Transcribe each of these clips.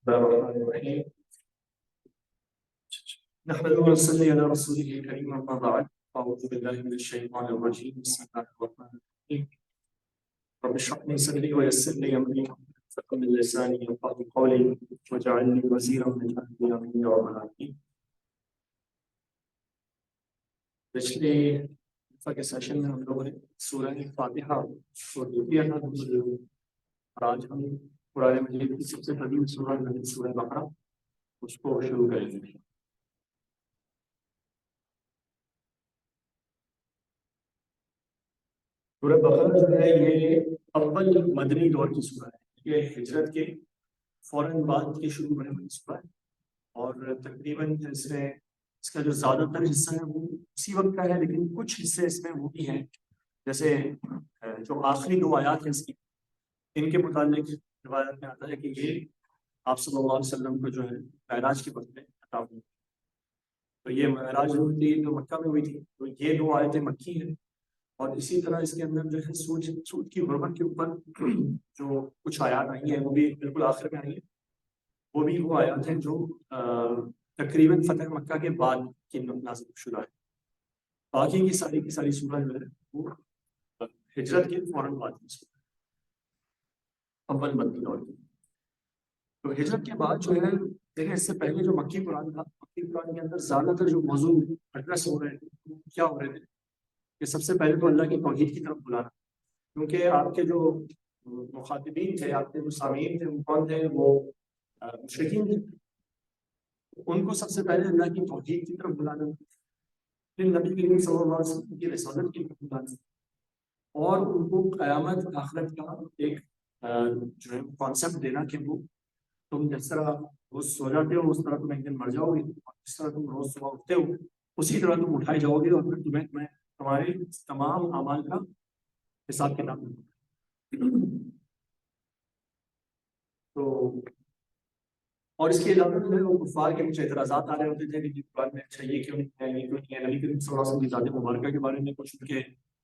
الرحمن الرحيم نحمده ونصلي على رسوله الكريم أما بعد أعوذ بالله من الشيطان الرجيم بسم الله الرحمن الرحيم رب اشرح لي صدري ويسر لي أمري واحلل من لساني يفقهوا قولي واجعل لي وزيرا من أهلي آمين يا رب العالمين. پچھلے دفعہ کے سیشن میں ہم لوگوں نے سورہ فاتحہ کو دیکھ لیا تھا اور آج ہم قرآن مجید کی سب سے قدیم سورہ سورہ بقرہ اس کو شروع کریں گے. سورہ بقرہ جو ہے یہ اول مدنی دور کی سورہ ہے. یہ ہجرت کے فوراً بعد کی شروع ہونے والی سورہ ہے اور تقریباً اس کا جو زیادہ تر حصہ ہے وہ اسی وقت کا ہے، لیکن کچھ حصے اس میں وہ بھی ہیں جیسے جو آخری دو آیات ہیں اس کی، ان کے متعلق روایت میں آتا ہے کہ یہ آپ صلی اللہ علیہ وسلم کو جو ہے معراج کے وقت میں عطا ہوئی. تو یہ معراج ہوئی تھی جو مکہ میں ہوئی تھی، تو یہ دو آیتیں مکی ہیں. اور اسی طرح اس کے اندر جو ہے سود کی حرمت کے اوپر جو کچھ آیات آئی ہیں وہ بھی بالکل آخر میں آئی ہیں. وہ بھی وہ آیات ہیں جو تقریباً فتح مکہ کے بعد کی نازل شدہ ہے. باقی کی ساری سورہ جو ہے وہ ہجرت کے فوراً بعد کی سورہ اول مدنی دور کی. تو ہجرت کے بعد جو ہے دیکھیں، اس سے پہلے جو مکی قرآن تھا، مکی قرآن کے اندر زیادہ تر جو موضوع ایڈریس ہو رہے تھے کیا ہو رہے تھے کہ سب سے پہلے تو اللہ کی توحید کی طرف بلانا، کیونکہ آپ کے جو مخاطبین تھے، آپ کے جو سامعین تھے، وہ کون تھے؟ وہ مشرکین تھے. ان کو سب سے پہلے اللہ کی توحید کی طرف بلانا، پھر نبی کریم صلی اللہ علیہ وسلم کی رسالت کی طرف بلانا، اور ان کو قیامت آخرت کا ایک جو ہے کانسیپٹ دینا کہ وہ تم جس طرح روز سو جاتے ہو اس طرح تم ایک دن مر جاؤ گے، اور جس طرح تم روز صبح اٹھتے ہو اسی طرح تم اٹھائے جاؤ گے، اور پھر تمہیں تمہارے تمام اعمال کا حساب کتاب ملے. تو اور اس کے علاوہ جو ہے وہ کفار کے کچھ اعتراضات آ رہے ہوتے تھے کہ قرآن میں اچھا یہ کیوں نہیں ہے، یہ کیوں نہیں ہے. نبی کریم صلی اللہ علیہ وسلم کی ذات مبارکہ کے بارے میں کچھ ان کے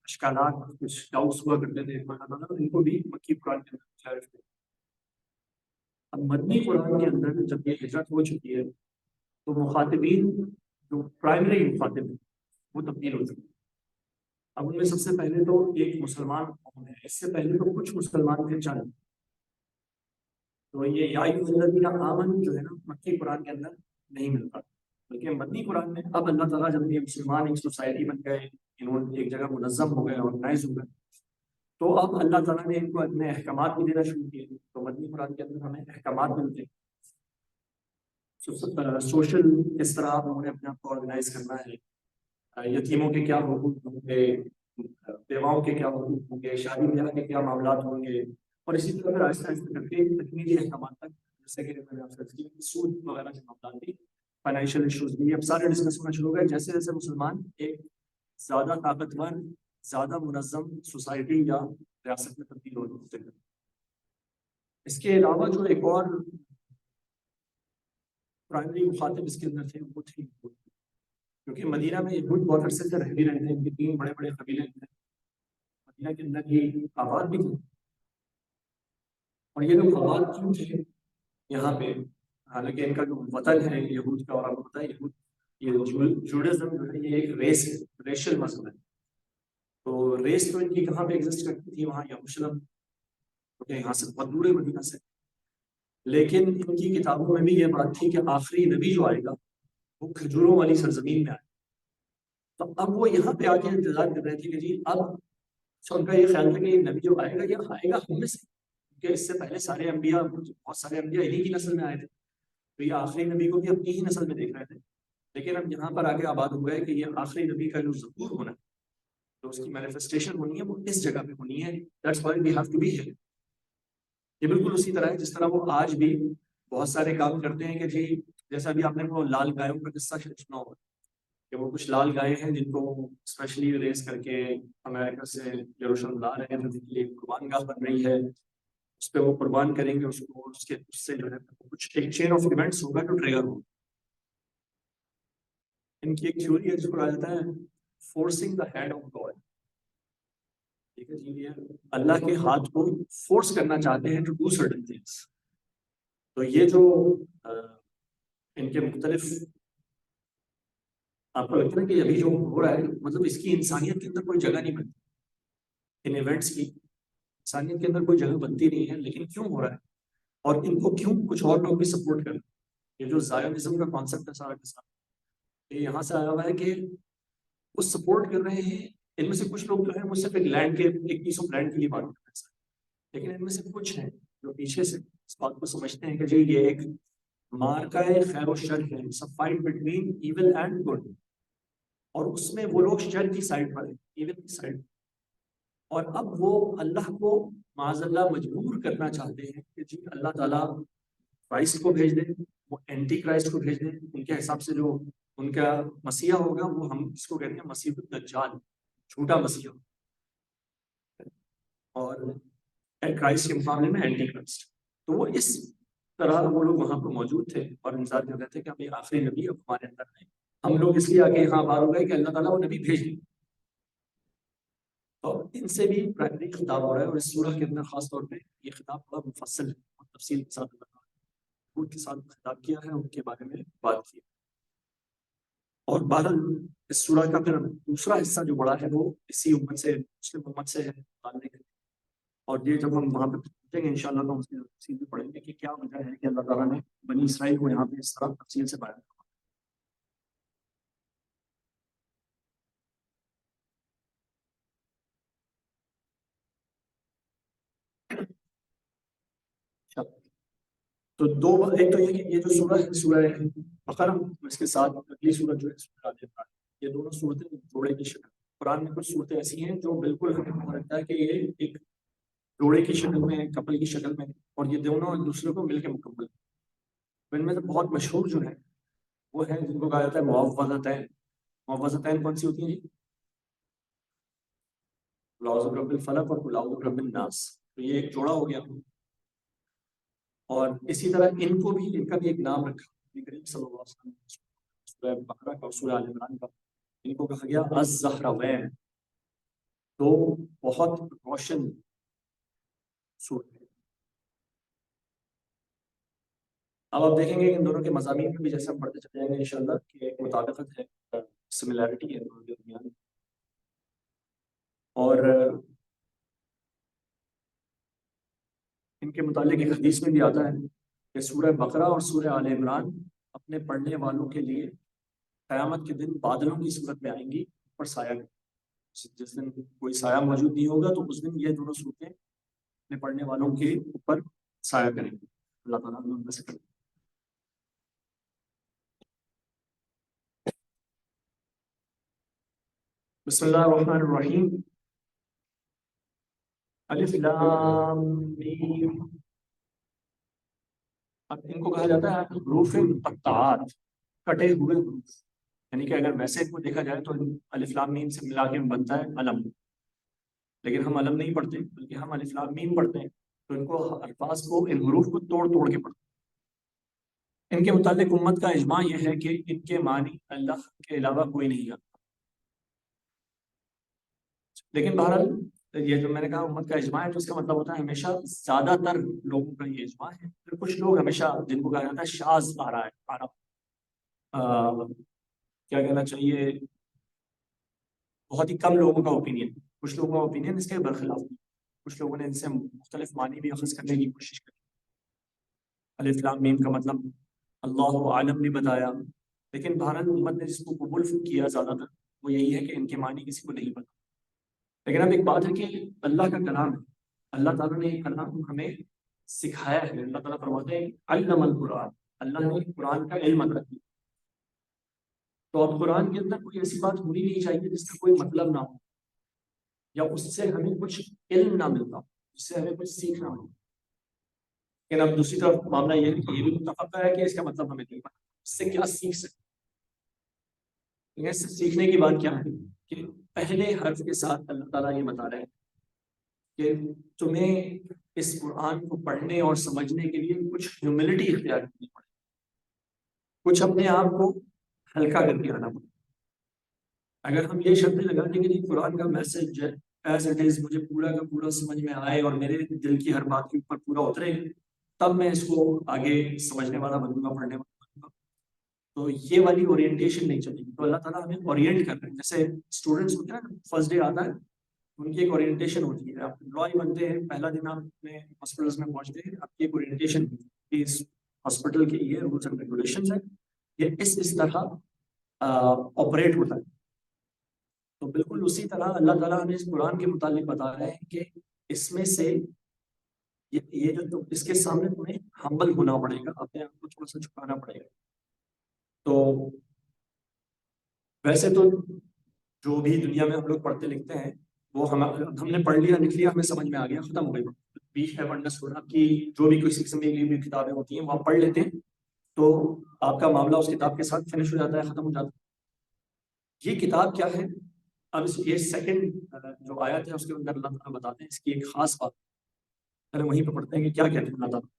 اشکالات، کچھ ڈاؤٹس ہوا کرتے تھے، ان کو بھی مکی قرآن کے اندر کلیئر کرتے. اب مدنی قرآن کے اندر جب یہ ہجرت ہو چکی ہے تو مخاطبین جو پرائمری مخاطب ہیں وہ تبدیل ہو چکے ہیں. اب ان میں سب سے پہلے تو ایک مسلمان قوم ہے. اس سے پہلے تو کچھ مسلمان تھے چند، تو یہ یا الذین آمنوا جو ہے نا مکی قرآن کے اندر نہیں ملتا، بلکہ مدنی قرآن میں اب اللہ تعالیٰ جب یہ مسلمان ایک سوسائٹی بن گئے، انہوں ایک جگہ منظم ہو گئے، آرگنائز ہو گئے، تو اب اللہ تعالیٰ نے ان کو اپنے احکامات بھی دینا شروع کیے. تو مدنی قرآن کے اندر ہمیں احکامات ملتے ہیں. سوشل کس طرح انہوں نے اپنے آپ کو آرگنائز کرنا ہے، یتیموں کے کیا حقوق ہوں گے، بیواؤں کے کیا حقوق ہوں گے، شادی بیاہ کے کیا معاملات ہوں گے، اور اسی طرح پھر آہستہ آہستہ کر کے تکمیلی احکامات تک، جیسے کہ میں نے آپ سے سود وغیرہ کے معاملات بھی، فائنینشیل ایشوز بھی، اب سارے ڈسکس ہونا شروع ہو گئے جیسے جیسے مسلمان ایک زیادہ طاقتور، زیادہ منظم سوسائٹی یا ریاست میں تبدیل ہوتے ہیں. اس کے علاوہ جو ایک اور پرائمری مخاطب اس کے اندر تھے وہ تھے یہود، کیونکہ مدینہ میں یہود بہت عرصے سے رہ بھی رہے تھے. ان کے 3 بڑے بڑے قبیلے تھے مدینہ کے اندر، یہ آباد بھی تھے. اور یہ لوگ آباد کیوں تھے یہاں پہ؟ حالانکہ ان کا جو وطن ہے یہود کا، اور آپ کو پتہ ہے یہود یہ جوڈازم جو ہے یہ ایک ریس ہے، ریشل مذہب ہے. تو ریس تو ان کی کہاں پہ ایگزسٹ کرتی تھی؟ وہاں یروشلم، کیونکہ یہاں سے بہت دور ہے مدینہ سے. لیکن ان کی کتابوں میں بھی یہ بات تھی کہ آخری نبی جو آئے گا وہ کھجوروں والی سرزمین میں آئے. تو اب وہ یہاں پہ آ کے انتظار کر رہے تھے کہ جی اب ان کا یہ خیال تھا کہ یہ نبی جو آئے گا یہ آئے گا ہم میں سے، کیونکہ اس سے پہلے سارے انبیاء، بہت سارے انبیاء انہی کی نسل میں آئے تھے. تو یہ آخری نبی کو بھی اپنی ہی نسل میں دیکھ رہے تھے. لیکن اب یہاں پر آگے آباد ہو گئے کہ یہ آخری نبی کا جو ظہور ہونا ہے، تو اس کی مینیفیسٹیشن ہونی ہے، وہ اس جگہ پہ ہونی ہے. That's why we have to be here. یہ بالکل اسی طرح ہے جس طرح وہ آج بھی بہت سارے کام کرتے ہیں کہ جی جیسا بھی آپ نے وہ لال گایوں کا قصہ سنا ہوگا کہ وہ کچھ لال گائے ہیں جن کو اسپیشلی ریس کر کے امریکہ سے یروشلم لا رہے ہیں، جن کے لیے قربان گاہ بن رہی ہے، اس پہ وہ قربان کریں گے اس کو، اس سے جو ہے کچھ ایک چین آف ایونٹس ہوگا جو ٹریگر ہوگا. ان کی ایک تھیوری ہے جس کو کہا جاتا ہے forcing the hand of God. ٹھیک ہے جی، یہ اللہ کے ہاتھ کو فورس کرنا چاہتے ہیں ٹو ڈو سرٹن تھنگس. تو یہ جو ان کے مختلف آپ کو لگتا ہے کہ ابھی جو ہو رہا ہے مطلب اس کی انسانیت کے اندر کوئی جگہ نہیں بنتی، ان ایونٹس کی انسانیت کے اندر کوئی جگہ بنتی نہیں ہے، لیکن کیوں ہو رہا ہے اور ان کو کیوں کچھ اور لوگ بھی سپورٹ کر رہے ہیں؟ یہ جو زائونزم کا کانسیپٹ ہے سارا کا سارا یہ یہاں سے آیا ہوا ہے کہ وہ سپورٹ کر رہے ہیں. ان میں سے کچھ لوگ جو ہیں وہ صرف ایک لینڈ کے ایک پیس آف لینڈ کے لیے بات کر رہے ہیں، لیکن ان میں سے کچھ ہیں جو پیچھے سے اس بات کو سمجھتے ہیں کہ جی یہ ایک مارکا ہے خیر و شر ہے، fight between evil and good, اور اس میں وہ لوگ شر کی سائڈ پر ہیں، ایون کی سائڈ. اور اب وہ اللہ کو معاذ اللہ مجبور کرنا چاہتے ہیں کہ جی اللہ تعالیٰ کرائسٹ کو بھیج دیں، وہ اینٹی کرائسٹ کو بھیج دیں. ان کے حساب سے جو ان کا مسیحا ہوگا وہ ہم اس کو کہتے ہیں مسیح الدجال، جھوٹا مسیحا، اور کرائسٹ کے مقابلے میں اینٹی کرائسٹ. تو وہ اس طرح وہ لوگ وہاں پہ موجود تھے اور انتظار کر رہے تھے کہ ہمیں آخری نبی اب ہمارے اندر ہے. ہم لوگ اس لیے آگے یہاں بار ہو گئے کہ اللہ تعالیٰ وہ نبی بھیج دیں. اور ان سے بھی پرائمری خطاب ہو رہا ہے، اور اس سورہ کے اندر خاص طور پہ یہ خطاب بڑا مفصل ہے اور تفصیل کے ساتھ کے ساتھ خطاب کیا ہے، ان کے بارے میں بات کی. اور بہرحال اس سورہ کا پھر دوسرا حصہ جو بڑا ہے وہ اسی امت سے، مسلم امت سے ہے تعلق. اور یہ جب ہم وہاں پہ پہنچیں گے انشاءاللہ تو ہم اس کی تفصیل بھی پڑھیں گے کہ کیا وجہ ہے کہ اللہ تعالیٰ نے بنی اسرائیل کو یہاں پہ اس طرح تفصیل سے بیان کیا. تو دو ایک تو یہ کہ یہ جو سورہ ہے سورہ بقرہ، اس کے ساتھ اگلی سورت جو ہے سورہ آل عمران، یہ دونوں صورتیں جوڑے کی شکل. قرآن میں کچھ صورتیں ایسی ہیں جو بالکل ہمیں لگتا ہے کہ یہ ایک جوڑے کی شکل میں، کپل کی شکل میں، اور یہ دونوں ایک دوسرے کو مل کے مکمل. ان میں سے بہت مشہور جو ہے وہ ہے جن کو کہا جاتا ہے معوذتین. معوذتین کون سی ہوتی ہیں جی؟ قل اعوذ برب الفلق اور قل اعوذ برب الناس. تو یہ ایک جوڑا ہو گیا. اور اسی طرح ان کو بھی، ان کا بھی ایک نام رکھا نبی کریم صلی اللہ علیہ وسلم نے سورہ بقرہ کا اور سورہ آل عمران کا. ان کو کہا گیا الزہروین، دو بہت روشن سورت. اب آپ دیکھیں گے کہ ان دونوں کے مضامین میں بھی جیسے ہم پڑھتے چلے جائیں گے انشاءاللہ کہ ایک مطابقت ہے، سملیرٹی ہے دونوں کے درمیان. اور ان کے متعلق ایک حدیث میں بھی آتا ہے کہ سورہ بقرہ اور سورہ آل عمران اپنے پڑھنے والوں کے لیے قیامت کے دن بادلوں کی صورت میں آئیں گی اور سایہ کریں. جس دن کوئی سایہ موجود نہیں ہوگا تو اس دن یہ دونوں صورتیں اپنے پڑھنے والوں کے اوپر سایہ کریں گی. اللہ تعالیٰ ہم ان سے کریں. بسم اللہ الرحمن الرحیم. الف لام میم. اب ان کو کہا جاتا ہے حروف مقطعات، کٹے ہوئے حروف. یعنی کہ اگر ویسے کو دیکھا جائے تو الف لام میم سے ملا کے بنتا ہے علم، لیکن ہم علم نہیں پڑھتے بلکہ ہم الف لام میم پڑھتے ہیں. تو ان کو الفاظ کو، ان حروف کو توڑ توڑ کے پڑھتے ہیں. ان کے متعلق امت کا اجماع یہ ہے کہ ان کے معنی اللہ کے علاوہ کوئی نہیں جانتا. لیکن بہرحال یہ جو میں نے کہا امت کا اجماع ہے تو اس کا مطلب ہوتا ہے ہمیشہ زیادہ تر لوگوں کا یہ اجماع ہے. پھر کچھ لوگ ہمیشہ جن کو کہا جاتا ہے شاذ آ رہا ہے، کیا کہنا چاہیے، بہت ہی کم لوگوں کا اوپینین. کچھ لوگوں کا اوپینین اس کے برخلاف ہے. کچھ لوگوں نے ان سے مختلف معنی بھی اخذ کرنے کی کوشش کی. الف لام میم کا مطلب اللہ عالم نے بتایا، لیکن بہرحال امت نے جس کو قبول کیا زیادہ تر وہ یہی ہے کہ ان کے معنی کسی کو نہیں پتا. لیکن اب ایک بات ہے کہ اللہ کا کلام ہے، اللہ تعالیٰ نے یہ کلام ہمیں سکھایا ہے. اللہ تعالیٰ فرماتے ہیں علم القرآن، اللہ نے قرآن کا علم عطا کیا. تو اب قرآن کے اندر کوئی ایسی بات ہونی نہیں چاہیے جس کا کوئی مطلب نہ ہو، یا اس سے ہمیں کچھ علم نہ ملتا ہو، جس سے ہمیں کچھ سیکھنا ہو. لیکن اب دوسری طرف معاملہ یہ ہے کہ یہ بھی متفق ہے کہ اس کا مطلب ہمیں نہیں پتا اس سے کیا سیکھ سکتے. اس سے سیکھنے کی بات کیا ہے کہ پہلے حرف کے ساتھ اللہ تعالیٰ یہ بتا رہے ہیں کہ تمہیں اس قرآن کو پڑھنے اور سمجھنے کے لیے کچھ ہیوملٹی اختیار کرنی پڑے، کچھ اپنے آپ کو ہلکا کر کے آنا پڑے. اگر ہم یہ شرط لگا دیں کہ قرآن کا میسج ایز اٹ از مجھے پورا کا پورا سمجھ میں آئے اور میرے دل کی ہر بات کے اوپر پورا اترے، تب میں اس کو آگے سمجھنے والا بنوں گا، پڑھنے والا بنوں گا۔ تو یہ والی اورینٹیشن نہیں چلے گی۔ تو اللہ تعالیٰ ہمیں اورینٹ کر رہے ہیں، جیسے اسٹوڈنٹس ہوتے ہیں نا، فرسٹ ڈے آتا ہے ان کی ایک اورینٹیشن ہوتی ہے، آپ امپلائی بنتے ہیں، پہلا دن آپ اپنے ہاسپٹلس میں پہنچتے ہیں، آپ کی ایک اورینٹیشن کہ اس ہاسپٹل کے یہ رولس اینڈ ریگولیشنز ہیں، یہ اس طرح آپریٹ ہوتا ہے۔ تو بالکل اسی طرح اللہ تعالیٰ ہمیں اس قرآن کے متعلق بتا رہے ہیں کہ اس میں سے یہ جو اس کے سامنے تمہیں ہمبل ہونا پڑے گا، اپنے آپ کو تھوڑا سا چھپانا پڑے گا۔ تو ویسے تو جو بھی دنیا میں ہم لوگ پڑھتے لکھتے ہیں وہ ہم نے پڑھ لیا، لکھ لیا، ہمیں سمجھ میں آ گیا، ختم ہو گئی۔ وی ہیو انڈرسٹوڈ، آپ کی جو بھی کوئی قسم کی کتابیں ہوتی ہیں وہ آپ پڑھ لیتے ہیں تو آپ کا معاملہ اس کتاب کے ساتھ فنش ہو جاتا ہے، ختم ہو جاتا ہے۔ یہ کتاب کیا ہے؟ اب یہ سیکنڈ جو آیت ہے اس کے اندر اللہ تعالیٰ بتاتے ہیں اس کی ایک خاص بات، پہلے وہیں پہ پڑھتے ہیں کہ کیا کہتے ہیں اللہ تعالیٰ۔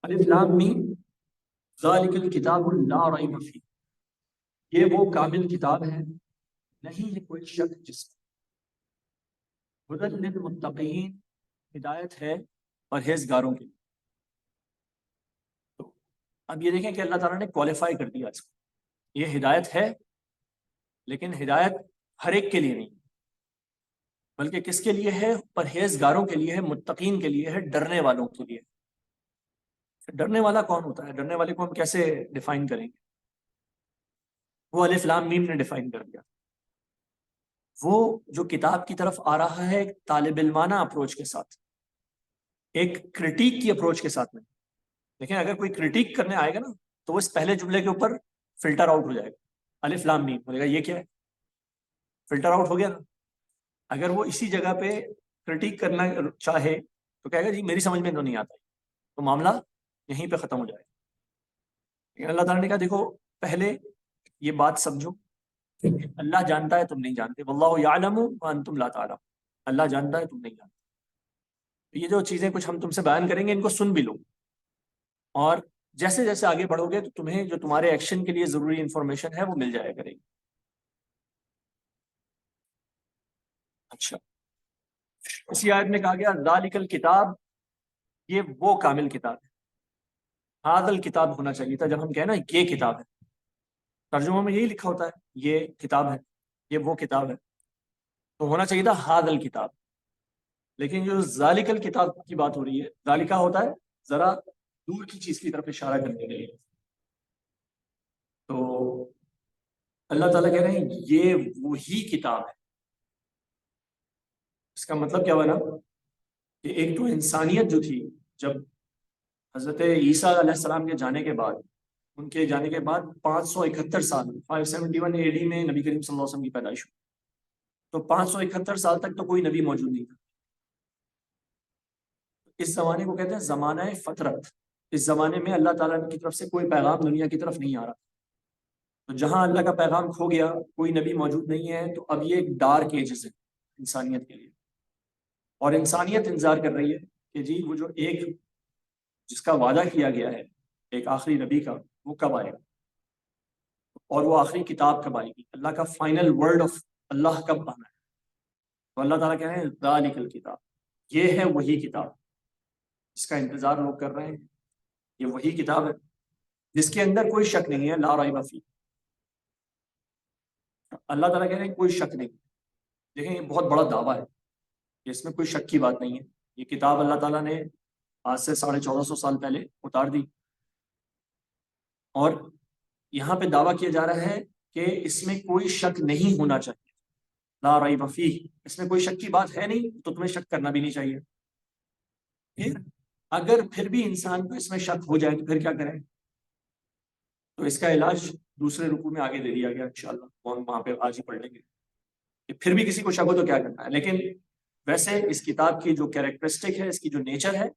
الف لام میم ذالک الکتاب لا ریب فیہ، یہ وہ کامل کتاب ہے، نہیں ہے کوئی شک جس میں، ہدی للمتقین، ہدایت ہے پرہیزگاروں کے لیے۔ تو اب یہ دیکھیں کہ اللہ تعالیٰ نے کوالیفائی کر دیا اس کو، یہ ہدایت ہے لیکن ہدایت ہر ایک کے لیے نہیں، بلکہ کس کے لیے ہے؟ پرہیزگاروں کے لیے ہے، متقین کے لیے ہے، ڈرنے والوں کے لیے۔ ڈرنے والا کون ہوتا ہے؟ ڈرنے والے کو ہم کیسے ڈیفائن کریں گے؟ وہ الف لام میم نے ڈیفائن کر دیا۔ وہ جو کتاب کی طرف آ رہا ہے ایک طالب علمانہ اپروچ کے ساتھ، ایک کرٹیک کی اپروچ کے ساتھ میں، لیکن اگر کوئی کرٹیک کرنے آئے گا نا تو وہ اس پہلے جملے کے اوپر فلٹر آؤٹ ہو جائے گا، الف لام میم بولے گا یہ کیا ہے، فلٹر آؤٹ ہو گیا نا۔ اگر وہ اسی جگہ پہ کرٹیک کرنا چاہے تو کہے گا جی میری سمجھ میں تو نہیں آتا، تو معاملہ یہیں پہ ختم ہو جائے گا۔ لیکن اللہ تعالیٰ نے کہا دیکھو پہلے یہ بات سمجھو، اللہ جانتا ہے تم نہیں جانتے، واللہ یعلم وانتم لا تعلمون، اللہ جانتا ہے تم نہیں جانتے۔ یہ جو چیزیں کچھ ہم تم سے بیان کریں گے ان کو سن بھی لو، اور جیسے جیسے آگے بڑھو گے تو تمہیں جو تمہارے ایکشن کے لیے ضروری انفارمیشن ہے وہ مل جائے کرے گی۔ اچھا، اسی آیت میں کہا گیا ذالک الکتاب، یہ وہ کامل کتاب ہے۔ ھذا الکتاب ہونا چاہیے تھا، جب ہم کہیں نا یہ کتاب ہے، ترجمہ میں یہی لکھا ہوتا ہے یہ کتاب ہے، یہ وہ کتاب ہے، تو ہونا چاہیے تھا ھذا الکتاب۔ لیکن جو ذالک الکتاب کی بات ہو رہی ہے، ذالکہ ہوتا ہے ذرا دور کی چیز کی طرف اشارہ کرنے کے لیے، تو اللہ تعالیٰ کہہ رہے ہیں یہ وہی کتاب ہے۔ اس کا مطلب کیا بنا کہ ایک تو انسانیت جو تھی، جب حضرت عیسیٰ علیہ السلام کے جانے کے بعد، ان کے جانے کے بعد 571 سال 571 AD میں نبی کریم صلی اللہ علیہ وسلم کی پیدائش ہوئی، تو 571 سال تک تو کوئی نبی موجود نہیں تھا۔ اس زمانے کو کہتے ہیں زمانہ فترت، اس زمانے میں اللہ تعالیٰ کی طرف سے کوئی پیغام دنیا کی طرف نہیں آ رہا، تو جہاں اللہ کا پیغام کھو گیا، کوئی نبی موجود نہیں ہے، تو اب یہ ایک ڈارک ایجز ہے انسانیت کے لیے، اور انسانیت انتظار کر رہی ہے کہ جی وہ جو ایک جس کا وعدہ کیا گیا ہے ایک آخری نبی کا، وہ کب آئے گا، اور وہ آخری کتاب کب آئے گی، اللہ کا فائنل ورڈ آف اللہ کب آنا ہے۔ تو اللہ تعالیٰ کہہ رہے ہیں ذالک الکتاب، یہ ہے وہی کتاب جس کا انتظار لوگ کر رہے ہیں، یہ وہی کتاب ہے جس کے اندر کوئی شک نہیں ہے، لا ریب فیہ۔ اللہ تعالیٰ کہہ رہے ہیں کوئی شک نہیں۔ دیکھیں یہ بہت بڑا دعویٰ ہے کہ اس میں کوئی شک کی بات نہیں ہے، یہ کتاب اللہ تعالیٰ نے آج سے 1450 سال پہلے اتار دی، اور یہاں پہ دعویٰ کیا جا رہا ہے کہ اس میں کوئی شک نہیں ہونا چاہیے، لا ریب فیہ، اس میں کوئی شک کی بات ہے نہیں تو تمہیں شک کرنا بھی نہیں چاہیے۔ پھر اگر پھر بھی انسان کو اس میں شک ہو جائے تو پھر کیا کریں؟ تو اس کا علاج دوسرے رکوع میں آگے دے دیا گیا، انشاءاللہ وہ ہم وہاں پہ آج ہی پڑھ لیں گے کہ پھر بھی کسی کو شک ہو تو کیا کرنا ہے۔ لیکن ویسے اس کتاب کی جو کیریکٹرسٹک ہے، اس کی جو نیچر ہے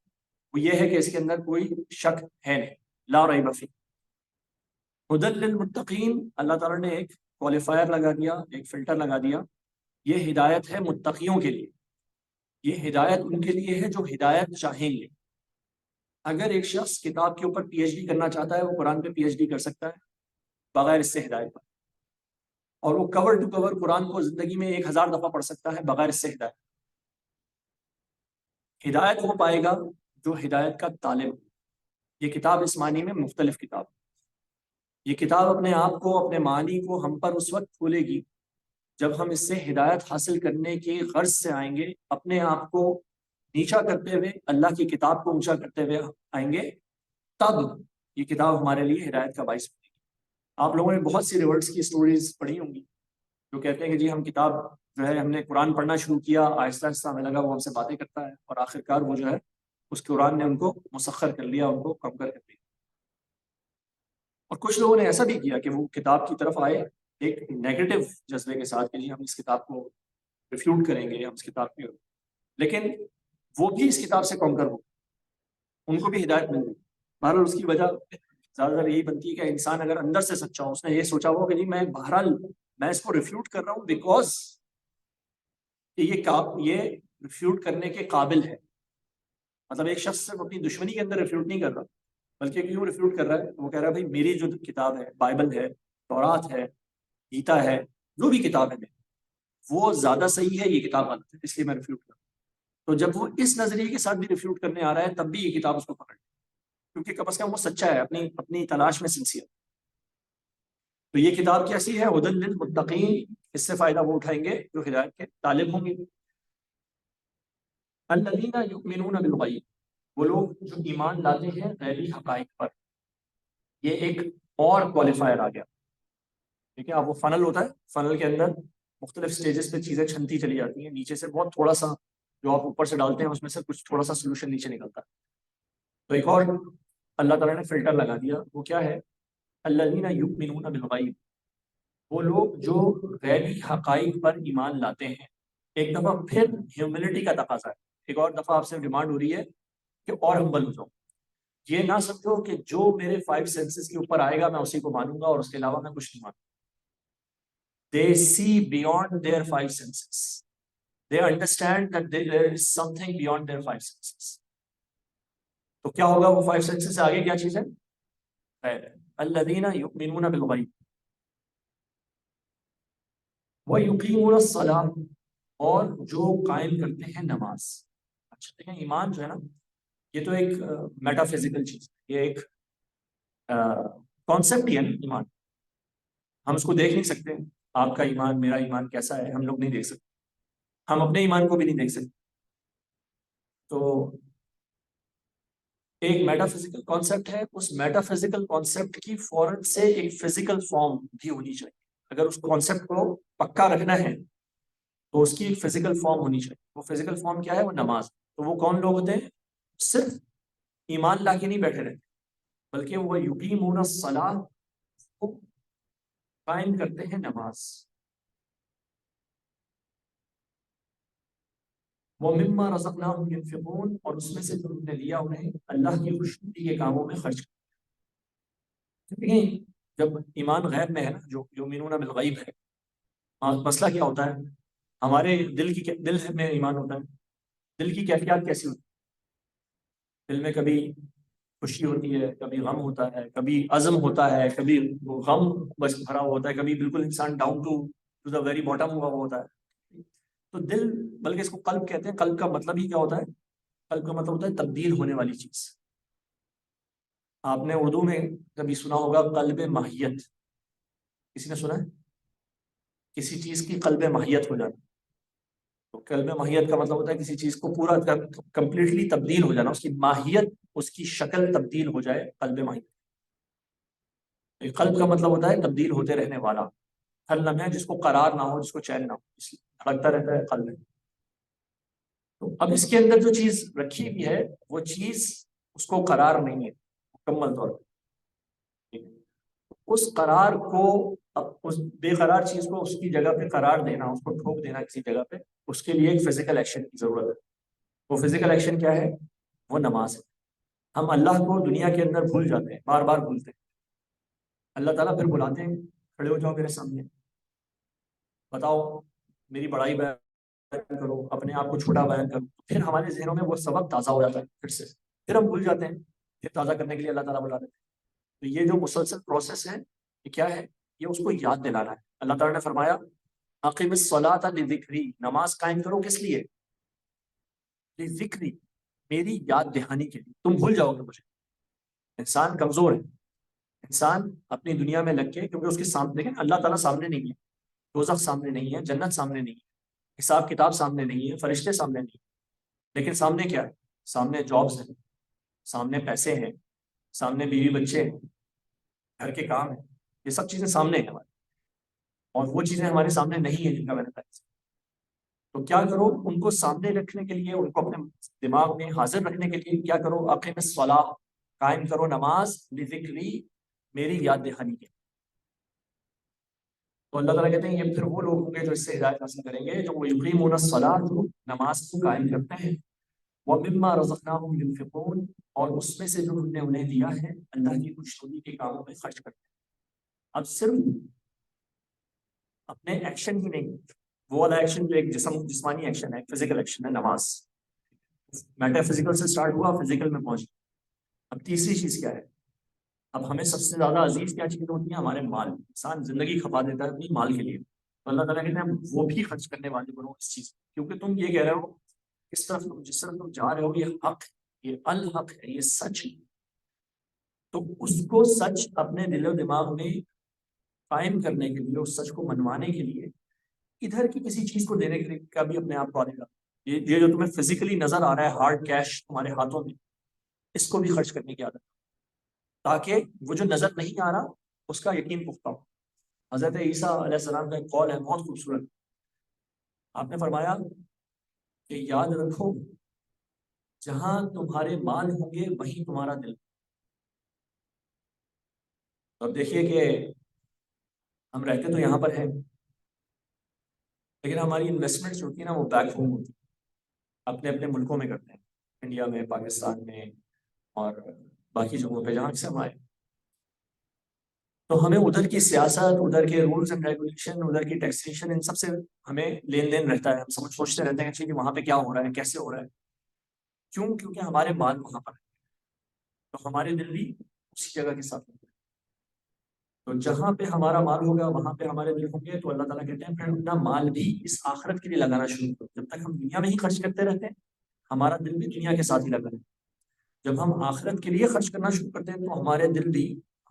وہ یہ ہے کہ اس کے اندر کوئی شک ہے نہیں، لا ریب فیہ۔ ھدی للمتقین، اللہ تعالیٰ نے ایک کوالیفائر لگا دیا، ایک فلٹر لگا دیا، یہ ہدایت ہے متقیوں کے لیے، یہ ہدایت ان کے لیے ہے جو ہدایت چاہیں گے۔ اگر ایک شخص کتاب کے اوپر پی ایچ ڈی کرنا چاہتا ہے وہ قرآن پہ پی ایچ ڈی کر سکتا ہے بغیر اس سے ہدایت پر، اور وہ کور ٹو کور قرآن کو زندگی میں 1000 دفعہ پڑھ سکتا ہے بغیر اس سے ہدایت۔ ہدایت وہ پائے گا جو ہدایت کا طالب. یہ کتاب اس معنی میں مختلف کتاب. یہ کتاب اپنے آپ کو، اپنے معنی کو ہم پر اس وقت کھولے گی جب ہم اس سے ہدایت حاصل کرنے کی غرض سے آئیں گے، اپنے آپ کو نیچا کرتے ہوئے اللہ کی کتاب کو اونچا کرتے ہوئے آئیں گے، تب یہ کتاب ہمارے لیے ہدایت کا باعث بنے گی. آپ لوگوں نے بہت سی ریورٹس کی سٹوریز پڑھی ہوں گی جو کہتے ہیں کہ جی ہم کتاب جو ہے، ہم نے قرآن پڑھنا شروع کیا، آہستہ آہستہ ہمیں لگا وہ ہم سے باتیں کرتا ہے، اور آخر کار وہ جو ہے اس قرآن نے ان کو مسخر کر لیا، ان کو کم کر دیا. اور کچھ لوگوں نے ایسا بھی کیا کہ وہ کتاب کی طرف آئے ایک نیگیٹو جذبے کے ساتھ کہ جی ہم اس کتاب کو ریفیوٹ کریں گے، ہم اس کتاب کی، لیکن وہ بھی اس کتاب سے کانکر ہو، ان کو بھی ہدایت مل گئی. بہرحال اس کی وجہ زیادہ تر یہی بنتی ہے کہ انسان اگر اندر سے سچا ہو، اس نے یہ سوچا ہو کہ جی میں بہرحال میں اس کو ریفیوٹ کر رہا ہوں بیکاز کہ یہ ریفیوٹ کرنے کے قابل ہے. مطلب ایک شخص صرف اپنی دشمنی کے اندر ریفیوٹ نہیں کر رہا، بلکہ کیوں ریفیوٹ کر رہا ہے؟ وہ کہہ رہا ہے بھائی میری جو کتاب ہے، بائبل ہے، تورات ہے، گیتا ہے، جو بھی کتاب ہے وہ زیادہ صحیح ہے، یہ کتاب غلط ہے، اس لیے میں ریفیوٹ کر رہا ہوں. تو جب وہ اس نظریے کے ساتھ بھی ریفیوٹ کرنے آ رہا ہے، تب بھی یہ کتاب اس کو پکڑ، کیونکہ کم از کم وہ سچا ہے، اپنی تلاش میں سنسیئر. تو یہ کتاب کیسی ہے؟ ہدی للمتقین. اس سے فائدہ وہ اٹھائیں گے جو ہدایت کے طالب ہوں گے. الذین یؤمنون بالغیب، وہ لوگ جو ایمان لاتے ہیں غیبی حقائق پر. یہ ایک اور کوالیفائر آ گیا. ٹھیک ہے، اب وہ فنل ہوتا ہے، فنل کے اندر مختلف سٹیجز پہ چیزیں چھنتی چلی جاتی ہیں، نیچے سے بہت تھوڑا سا جو آپ اوپر سے ڈالتے ہیں اس میں سے کچھ تھوڑا سا سولوشن نیچے نکلتا ہے. تو ایک اور اللہ تعالیٰ نے فلٹر لگا دیا، وہ کیا ہے؟ الذین یؤمنون بالغیب، وہ لوگ جو غیبی حقائق پر ایمان لاتے ہیں. ایک دفعہ پھر ہیوملٹی کا تقاضا ہے، ایک اور دفعہ آپ سے ڈیمانڈ ہو رہی ہے کہ اور ہمبل ہو جاؤں. یہ نہ سمجھو کہ جو میرے 5 سینسز کے اوپر آئے گا میں اسی کو مانوں گا اور اس کے علاوہ میں کچھ نہیں مانوں. They see beyond their 5 senses. They understand that there is something beyond their 5 senses. تو کیا ہوگا وہ 5 senses سے آگے کیا چیز ہے؟ خیر ہے. الذین یؤمنون بالغیب وَيُقِيمُونَ الصَّلَاةَ، اور جو قائم کرتے ہیں نماز. اچھا دیکھیں، ایمان جو ہے نا، یہ تو ایک میٹا فزیکل چیز ہے، یہ ایک کانسیپٹ ہی ہے نا ایمان. ہم اس کو دیکھ نہیں سکتے. آپ کا ایمان، میرا ایمان کیسا ہے ہم لوگ نہیں دیکھ سکتے، ہم اپنے ایمان کو بھی نہیں دیکھ سکتے. تو ایک میٹا فزیکل کانسیپٹ ہے، اس میٹا فزیکل کانسیپٹ کی فوراً سے ایک فزیکل فارم بھی ہونی چاہیے. اگر اس کانسیپٹ کو پکا رکھنا ہے تو اس کی ایک فزیکل فارم ہونی چاہیے. وہ فزیکل فارم کیا ہے؟ وہ نماز. تو وہ کون لوگ ہوتے ہیں؟ صرف ایمان لا کے نہیں بیٹھے رہتے، بلکہ وہ یقیمون الصلاۃ، کو قائم کرتے ہیں نماز. وَمِمَّا رَزَقْنَاهُمْ يُنْفِقُونَ، اور اس میں سے جو ہم نے لیا انہیں اللہ کی خوشنودی کے کاموں میں خرچ کرتے ہیں. جب ایمان غیب میں ہے نا، جو یؤمنون بالغیب ہے، مسئلہ کیا ہوتا ہے؟ ہمارے دل میں ایمان ہوتا ہے، دل کی کیفیات کیسی ہوتی ہے؟ دل میں کبھی خوشی ہوتی ہے، کبھی غم ہوتا ہے، کبھی عزم ہوتا ہے، کبھی غم بس بھرا ہوا ہوتا ہے، کبھی بالکل انسان down to the very bottom ہوا ہوا ہوتا ہے. تو دل، بلکہ اس کو قلب کہتے ہیں. قلب کا مطلب ہی کیا ہوتا ہے؟ قلب کا مطلب ہوتا ہے تبدیل ہونے والی چیز. آپ نے اردو میں کبھی سنا ہوگا قلب ماہیت، کسی نے سنا ہے؟ کسی چیز کی قلب ماہیت ہو جانا. تو قلب ماہیت کا مطلب ہوتا ہے کسی چیز کو پورا کمپلیٹلی تبدیل ہو جانا، اس کی ماہیت، اس کی شکل تبدیل ہو جائے، قلب ماہیت. قلب کا مطلب ہوتا ہے تبدیل ہوتے رہنے والا، ہر لمحے جس کو قرار نہ ہو، جس کو چین نہ ہو، دھڑکتا رہتا ہے قلب میں. تو اب اس کے اندر جو چیز رکھی ہوئی ہے وہ چیز اس کو قرار نہیں ہے مکمل طور پہ. اس قرار کو، اب اس بے قرار چیز کو اس کی جگہ پہ قرار دینا، اس کو ٹھوک دینا کسی جگہ پہ، اس کے لیے ایک فزیکل ایکشن کی ضرورت ہے. وہ فزیکل ایکشن کیا ہے؟ وہ نماز ہے. ہم اللہ کو دنیا کے اندر بھول جاتے ہیں، بار بار بھولتے ہیں. اللہ تعالیٰ پھر بلاتے ہیں، کھڑے ہو جاؤ میرے سامنے، بتاؤ میری بڑائی بیان کرو، اپنے آپ کو چھوٹا بیان کرو. پھر ہمارے ذہنوں میں وہ سبق تازہ ہو جاتا ہے پھر سے، پھر ہم بھول جاتے ہیں، پھر تازہ کرنے کے لیے اللہ تعالیٰ بلا دیتے ہیں. تو یہ جو مسلسل پروسیس ہے، یہ کیا ہے؟ یہ اس کو یاد دلانا ہے. اللہ تعالیٰ نے فرمایا اقیم الصلاۃ لذکری، نماز قائم کرو کس لیے؟ لذکری، میری یاد دہانی کے لیے، تم بھول جاؤ گے مجھے۔ انسان کمزور ہے، انسان اپنی دنیا میں لگ کے، کیونکہ اس کے سامنے دیکھیں اللہ تعالیٰ سامنے نہیں ہے، دوزخ سامنے نہیں ہے، جنت سامنے نہیں ہے، حساب کتاب سامنے نہیں ہے، فرشتے سامنے نہیں ہے، لیکن سامنے کیا ہے؟ سامنے جابس ہیں، سامنے پیسے ہیں، سامنے بیوی بچے ہیں، گھر کے کام ہیں، یہ سب چیزیں سامنے ہیں ہمارے، اور وہ چیزیں ہمارے سامنے نہیں ہیں جن کا میں نے بتایا۔ تو کیا کرو، ان کو سامنے رکھنے کے لیے، ان کو اپنے دماغ میں حاضر رکھنے کے لیے کیا کرو، اقیم الصلاۃ، قائم کرو نماز، لذکری، میری یاد دہانی کے۔ تو اللہ تعالیٰ کہتے ہیں یہ پھر وہ لوگ ہوں گے جو اس سے ہدایت حاصل کریں گے، جو یقیمون الصلاۃ، جو نماز کو قائم کرتے ہیں، وَمِمَّا رَزَقْنَاهُمْ يُنْفِقُونَ، اور اس میں سے جو ہم نے انہیں دیا ہے اللہ کی خوشنودی کے کاموں میں خرچ کرتے ہیں۔ اب صرف اپنے ایکشن ہی نہیں، وہ والا ایکشن جو ایک جسمانی ایکشن ہے، فزیکل ایکشن ہے نماز، میٹا فزیکل سے سٹارٹ ہوا، فزیکل میں پہنچ۔ اب تیسری چیز کیا ہے؟ اب ہمیں سب سے زیادہ عزیز کیا چیزیں ہوتی ہیں؟ ہمارے مال۔ انسان زندگی کھپا دیتا ہے اپنی مال کے لیے، تو اللہ تعالیٰ کہتے ہیں وہ بھی خرچ کرنے والے بنو اس چیز، کیونکہ تم یہ کہہ رہے ہو اس طرف، جس طرف تم جا رہے ہو یہ حق، یہ الحق ہے، یہ سچ ہے، تو اس کو سچ اپنے دل و دماغ میں قائم کرنے کے لیے، اس سچ کو منوانے کے لیے، ادھر کی کسی چیز کو دینے کے لیے کا بھی اپنے آپ کو آنے گا۔ یہ جو تمہیں فزیکلی نظر آ رہا ہے ہارڈ کیش تمہارے ہاتھوں میں، اس کو بھی خرچ کرنے کی عادت، تاکہ وہ جو نظر نہیں آ رہا اس کا یقین پختہ ہو۔ حضرت عیسیٰ علیہ السلام کا ایک قول ہے بہت خوبصورت، آپ نے فرمایا کہ یاد رکھو جہاں تمہارے مال ہوں گے وہیں تمہارا دل۔ اب دیکھیے کہ ہم رہتے تو یہاں پر ہیں، لیکن ہماری انویسٹمنٹ جو ہوتی ہے نا وہ بیک ہوم ہوتی ہے، اپنے اپنے ملکوں میں کرتے ہیں، انڈیا میں، پاکستان میں، اور باقی جگہوں پہ جہاں سے ہم آئے۔ تو ہمیں ادھر کی سیاست، ادھر کے رولز اینڈ ریگولیشن، ادھر کی ٹیکسیشن، ان سب سے ہمیں لین دین رہتا ہے، ہم سوچتے رہتے ہیں کہ وہاں پہ کیا ہو رہا ہے، کیسے ہو رہا ہے، کیوں؟ کیونکہ ہمارے مال وہاں پر ہے، تو ہمارے دل بھی اسی جگہ کے ساتھ ہوتے ہیں۔ تو جہاں پہ ہمارا مال ہوگا وہاں پہ ہمارے دل ہوں گے، تو اللہ تعالیٰ کہتے ہیں پھر اپنا مال بھی اس آخرت کے لیے لگانا شروع کرو۔ جب تک ہم دنیا میں ہی خرچ کرتے رہتے ہیں ہمارا دل بھی دنیا کے ساتھ ہی لگا ہے، جب ہم آخرت کے لیے خرچ کرنا شروع کرتے ہیں تو ہمارے دل بھی،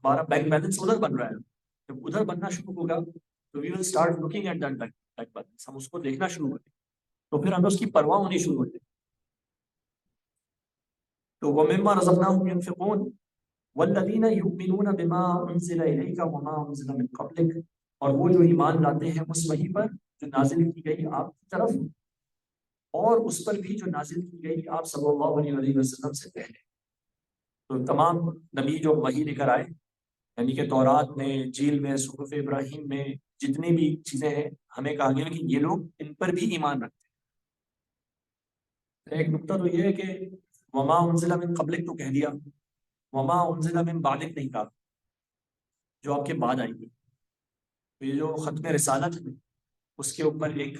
ہمارا بینک بیلنس ادھر بن رہا ہے، جب ادھر بننا شروع ہوگا تو we will start looking at that bank balance, ہم اس کو دیکھنا شروع کریں تو پھر ہمیں اس کی پرواہ ہونی شروع ہوتی ہے۔ تو وَمِمَّا رَزَقْنَاهُمْ يُنْفِقُونَ وَالَّذِينَ يُؤْمِنُونَ بِمَا أُنزِلَ إِلَيْكَ وَمَا أُنزِلَ مِن قَبْلِكَ، اور وہ جو ایمان لاتے ہیں اس وحی پر جو نازل کی گئی آپ کی طرف، اور اس پر بھی جو نازل کی گئی آپ صلی اللہ علیہ وسلم سے پہلے۔ تو تمام نبی جو وحی لے کر آئے، یعنی کہ تورات میں، انجیل میں، صحف ابراہیم میں جتنی بھی چیزیں ہیں، ہمیں کہا گیا کہ یہ لوگ ان پر بھی ایمان رکھتے ہیں۔ ایک نقطہ تو یہ ہے کہ وما انزل من قبلک تو کہہ دیا، وما انزل من بعدک نہیں کہا، جو آپ کے بعد آئی گی۔ تو یہ جو ختم رسالت ہے اس کے اوپر ایک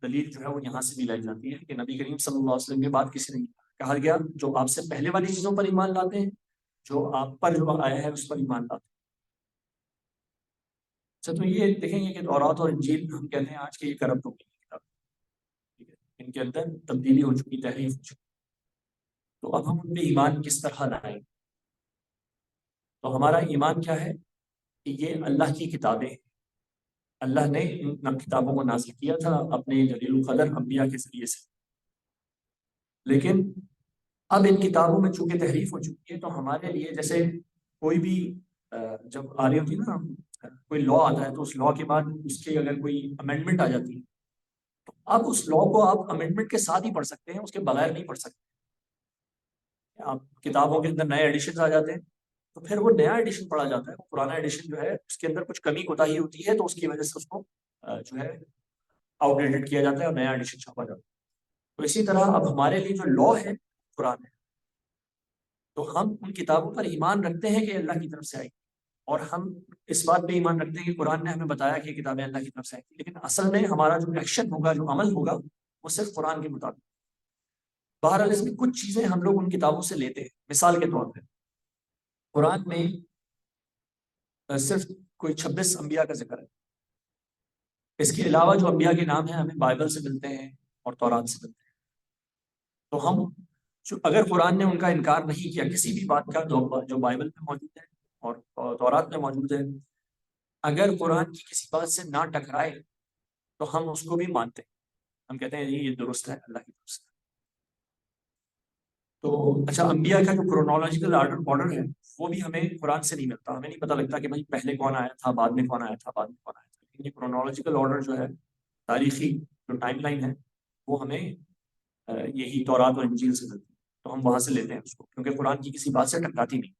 دلیل جو ہے وہ یہاں سے بھی لائی جاتی ہے کہ نبی کریم صلی اللہ علیہ وسلم کے بعد کسی نے کہا گیا جو آپ سے پہلے والی چیزوں پر ایمان لاتے ہیں، جو آپ پر جو آیا ہے اس پر ایمان لاتے ہیں۔ اچھا، تو یہ دیکھیں گے کہ تورات اور انجیل ہم کہتے ہیں آج کے یہ کرپٹ ہو گئی کتاب، ٹھیک ہے، ان کے اندر تبدیلی ہو چکی، تحریف ہو چکی، تو اب ہم ان پہ ایمان کس طرح لائیں؟ تو ہمارا ایمان کیا ہے کہ یہ اللہ کی کتابیں ہیں، اللہ نے ان کتابوں کو نازل کیا تھا اپنے جلیل القدر انبیاء کے ذریعے سے، لیکن اب ان کتابوں میں چونکہ تحریف ہو چکی ہے تو ہمارے لیے جیسے کوئی بھی جب آ رہی ہوتی ہے نا، کوئی لا آتا ہے تو اس لا کے بعد اس کی اگر کوئی امینڈمنٹ آ جاتی ہے تو اب اس لا کو آپ امینڈمنٹ کے ساتھ ہی پڑھ سکتے ہیں، اس کے بغیر نہیں پڑھ سکتے۔ آپ کتابوں کے اندر نئے ایڈیشن آ جاتے ہیں تو پھر وہ نیا ایڈیشن پڑھا جاتا ہے، وہ پرانا ایڈیشن جو ہے اس کے اندر کچھ کمی کوتاہی ہوتی ہے تو اس کی وجہ سے اس کو جو ہے آؤٹ ڈیٹڈ کیا جاتا ہے اور نیا ایڈیشن چھاپا جاتا ہے۔ تو اسی طرح اب ہمارے لیے جو لا ہے قرآن ہے، تو ہم ان کتابوں پر ایمان رکھتے ہیں کہ اللہ کی طرف سے آئی، اور ہم اس بات پہ ایمان رکھتے ہیں کہ قرآن نے ہمیں بتایا کہ کتابیں اللہ کی طرف سے آئی، لیکن اصل میں ہمارا جو ایکشن ہوگا، جو عمل ہوگا، وہ صرف قرآن کے مطابق۔ بہرحال اس میں کچھ چیزیں ہم لوگ ان کتابوں سے لیتے ہیں، مثال کے طور پہ قرآن میں صرف کوئی 26 انبیاء کا ذکر ہے، اس کے علاوہ جو انبیاء کے نام ہیں ہمیں بائبل سے ملتے ہیں اور تورات سے ملتے ہیں، تو ہم اگر قرآن نے ان کا انکار نہیں کیا کسی بھی بات کا جو بائبل میں موجود ہے اور تورات میں موجود ہے، اگر قرآن کی کسی بات سے نہ ٹکرائے تو ہم اس کو بھی مانتے ہیں، ہم کہتے ہیں یہ درست ہے، اللہ کی درست ہے۔ تو اچھا، انبیاء کا جو کرونالوجیکل آرڈر ہے وہ بھی ہمیں قرآن سے نہیں ملتا، ہمیں نہیں پتہ لگتا کہ بھائی پہلے کون آیا تھا، بعد میں کون آیا تھا، بعد میں کون آیا تھا، لیکن یہ کرونالوجیکل آرڈر جو ہے، تاریخی جو ٹائم لائن ہے، وہ ہمیں یہی تورات اور انجیل سے ملتی ہے، تو ہم وہاں سے لیتے ہیں اس کو، کیونکہ قرآن کی کسی بات سے ٹکراتی نہیں،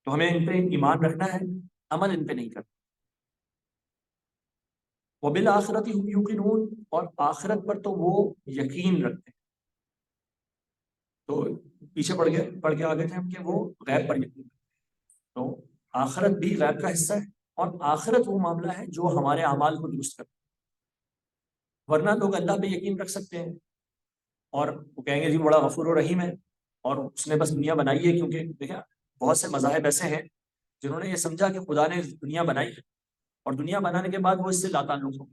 تو ہمیں ان پہ ایمان رکھنا ہے، عمل ان پہ نہیں کرنا۔ وَبِالْآخِرَةِ هُمْ يُوقِنُونَ، اور آخرت پر تو وہ یقین رکھتے ہیں۔ تو پیچھے پڑھ کے آگے تھے ہم کہ وہ غیب پر یقین رکھتے ہیں، تو آخرت بھی غیب کا حصہ ہے، اور آخرت وہ معاملہ ہے جو ہمارے اعمال کو درست کرتا ہے۔ ورنہ لوگ اللہ پہ یقین رکھ سکتے ہیں اور وہ کہیں گے جی بڑا غفور و رحیم ہے، اور اس نے بس دنیا بنائی ہے، کیونکہ دیکھیں بہت سے مذاہب ایسے ہیں جنہوں نے یہ سمجھا کہ خدا نے دنیا بنائی ہے، اور دنیا بنانے کے بعد وہ اس سے لا تعلق ہو،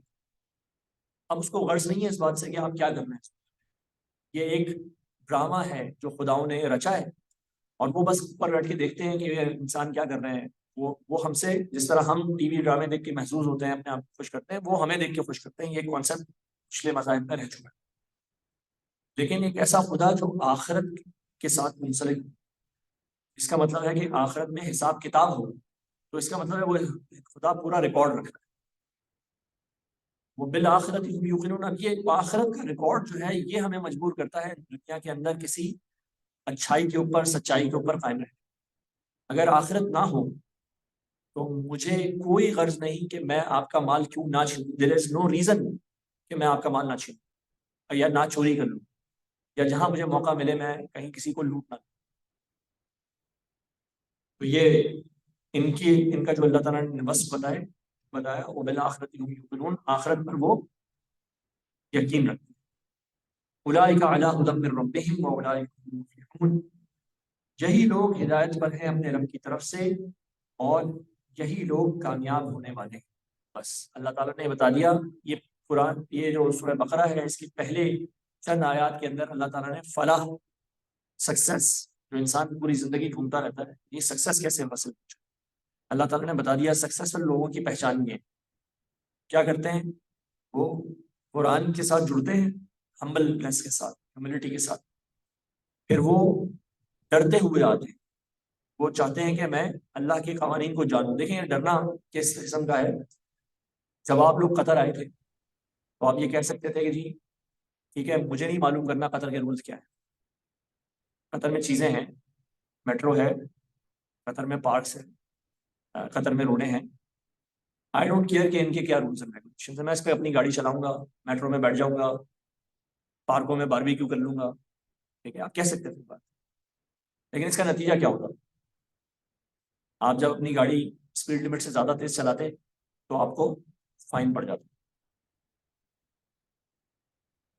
اب اس کو غرض نہیں ہے اس بات سے کہ آپ کیا کرنا ہے، یہ ایک ڈرامہ ہے جو خداؤں نے رچا ہے، اور وہ بس اوپر بیٹھ کے دیکھتے ہیں کہ یہ انسان کیا کر رہے ہیں، وہ ہم سے جس طرح ہم ٹی وی ڈرامے دیکھ کے محظوظ ہوتے ہیں، اپنے آپ کو خوش کرتے ہیں، وہ ہمیں دیکھ کے خوش کرتے ہیں۔ یہ کانسیپٹ پچھلے مذاہب میں رہ چکا ہے، لیکن ایک ایسا خدا جو آخرت کے ساتھ منسلک، اس کا مطلب ہے کہ آخرت میں حساب کتاب ہو، تو اس کا مطلب ہے وہ خدا پورا ریکارڈ رکھ رہا ہے، وہ بالآخرت ہم یوقنون۔ اب یہ آخرت کا ریکارڈ جو ہے یہ ہمیں مجبور کرتا ہے دنیا کے اندر کسی اچھائی کے اوپر، سچائی کے اوپر قائم رہے۔ اگر آخرت نہ ہو تو مجھے کوئی غرض نہیں کہ میں آپ کا مال کیوں نہ چھینوں، دیر از نو ریزن کہ میں آپ کا مال نہ چھینوں یا نہ چوری کر لوں، یا جہاں مجھے موقع ملے میں کہیں کسی کو لوٹ نہ لوں۔ تو یہ ان کا جو اللہ تعالیٰ نے وصف بتایا وہ بالآخرت هم یوقنون، آخرت پر وہ یقین رکھتے ہیں۔ اولئک علی ھدی من ربہم واولئک هم المفلحون، یہی لوگ ہدایت پر ہیں اپنے رب کی طرف سے، اور یہی لوگ کامیاب ہونے والے ہیں۔ بس اللہ تعالیٰ نے بتا دیا۔ یہ قرآن، یہ جو سورہ بقرہ ہے، اس کی پہلے چند آیات کے اندر اللہ تعالیٰ نے فلاح، سکسیس، جو انسان پوری زندگی ڈھونڈتا رہتا ہے، یہ سکسیس کیسے حاصل ہو، اللہ تعالیٰ نے بتا دیا۔ سکسیسفل لوگوں کی پہچان یہ کیا کرتے ہیں، وہ قرآن کے ساتھ جڑتے ہیں، ہمبلنس کے ساتھ، ہیوملٹی کے ساتھ، پھر وہ ڈرتے ہوئے آتے ہیں، وہ چاہتے ہیں کہ میں اللہ کے قوانین کو جانوں۔ دیکھیں یہ ڈرنا کس قسم کا ہے۔ جب آپ لوگ قطر آئے تھے تو آپ یہ کہہ سکتے تھے کہ جی ٹھیک ہے، مجھے نہیں معلوم کرنا قطر کے رولز کیا ہے، قطر میں چیزیں ہیں، میٹرو ہے، قطر میں پارکس ہے، قطر میں روڈیں ہیں، آئی ڈونٹ کیئر کہ ان کے کیا رولز اینڈ ریگولیشنز ہیں، میں اس پہ اپنی گاڑی چلاؤں گا، میٹرو میں بیٹھ جاؤں گا، پارکوں میں باربیکیو کر لوں گا، ٹھیک ہے، آپ کہہ سکتے تھے بات، لیکن اس کا نتیجہ کیا ہوتا؟ آپ جب اپنی گاڑی اسپیڈ لمٹ سے زیادہ تیز چلاتے تو آپ کو فائن پڑ جاتا۔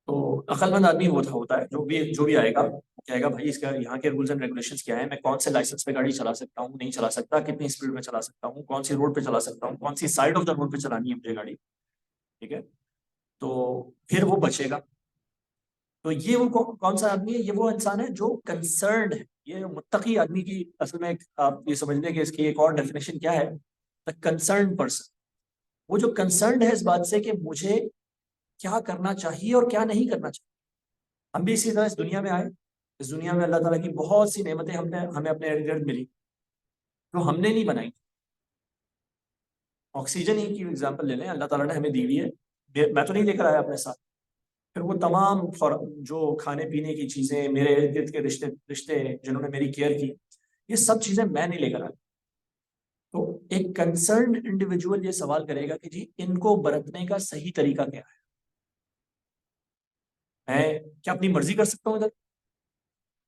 تو عقل مند آدمی وہ ہوتا ہے جو بھی آئے گا کہے گا بھائی اس کا یہاں کے رولز اینڈ ریگولیشنز کیا ہیں، میں کون سے لائسنس پہ گاڑی چلا سکتا ہوں، نہیں چلا سکتا، کتنی اسپیڈ میں چلا سکتا ہوں، کون سی روڈ پہ چلا سکتا ہوں، کون سی سائڈ آف دا روڈ پہ چلانی ہے مجھے گاڑی، ٹھیک ہے، تو پھر وہ بچے گا۔ تو یہ وہ کون سا آدمی ہے؟ یہ وہ انسان ہے جو کنسرنڈ ہے۔ یہ متقی آدمی کی اصل میں آپ یہ سمجھ لیں کہ اس کی ایک اور ڈیفینیشن کیا ہے، دا کنسرنڈ پرسن، وہ جو کنسرنڈ ہے اس بات سے کہ مجھے کیا کرنا چاہیے اور کیا نہیں کرنا چاہیے۔ ہم بھی اسی طرح اس دنیا میں آئے، اس دنیا میں اللہ تعالیٰ کی بہت سی نعمتیں ہمیں اپنے ارد گرد ملی جو ہم نے نہیں بنائی۔ آکسیجن ہی کی ایگزامپل لے لیں، اللہ تعالیٰ نے ہمیں دی ہوئی ہے، میں تو نہیں لے کر آیا اپنے ساتھ، پھر وہ تمام جو کھانے پینے کی چیزیں، میرے ارد گرد کے رشتے جنہوں نے میری کیئر کی، یہ سب چیزیں میں نہیں لے کر آیا۔ تو ایک کنسرنڈ انڈیویجول یہ سوال کرے گا کہ جی ان کو برتنے کا صحیح طریقہ کیا ہے، میں کیا اپنی مرضی کر سکتا ہوں ادھر،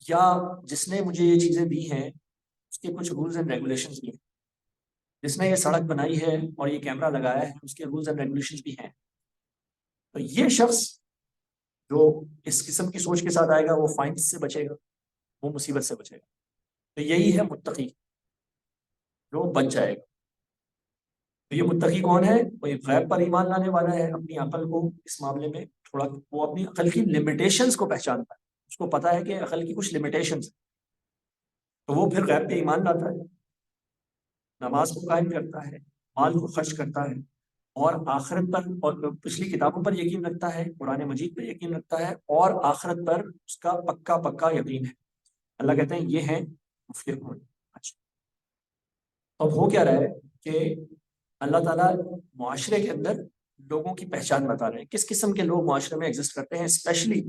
یا جس نے مجھے یہ چیزیں دی ہیں اس کے کچھ رولز اینڈ ریگولیشنز بھی ہیں، جس نے یہ سڑک بنائی ہے اور یہ کیمرہ لگایا ہے اس کے رولز اینڈ ریگولیشنز بھی ہیں۔ تو یہ شخص جو اس قسم کی سوچ کے ساتھ آئے گا وہ فائنس سے بچے گا، وہ مصیبت سے بچے گا۔ تو یہی ہے متقی جو بچ جائے گا۔ تو یہ متقی کون ہے؟ وہ ایک غیب پر ایمان لانے والا ہے، اپنی عقل کو اس معاملے میں تھوڑا، وہ اپنی عقل کی لمیٹیشنز کو پہچانتا ہے، اس کو پتا ہے کہ عقل کی کچھ لمیٹیشنز، تو وہ پھر غیب پہ ایمان لاتا ہے، نماز کو قائم کرتا ہے، مال کو خرچ کرتا ہے، اور آخرت پر اور پچھلی کتابوں پر یقین رکھتا ہے، قرآن مجید پر یقین رکھتا ہے، اور آخرت پر اس کا پکا پکا یقین ہے۔ اللہ کہتے ہیں یہ ہیں مفلحون۔ اچھا، اب ہو کیا رہا ہے کہ اللہ تعالیٰ معاشرے کے اندر لوگوں کی پہچان بتا رہے ہیں، کس قسم کے لوگ معاشرے میں ایگزسٹ کرتے ہیں، اسپیشلی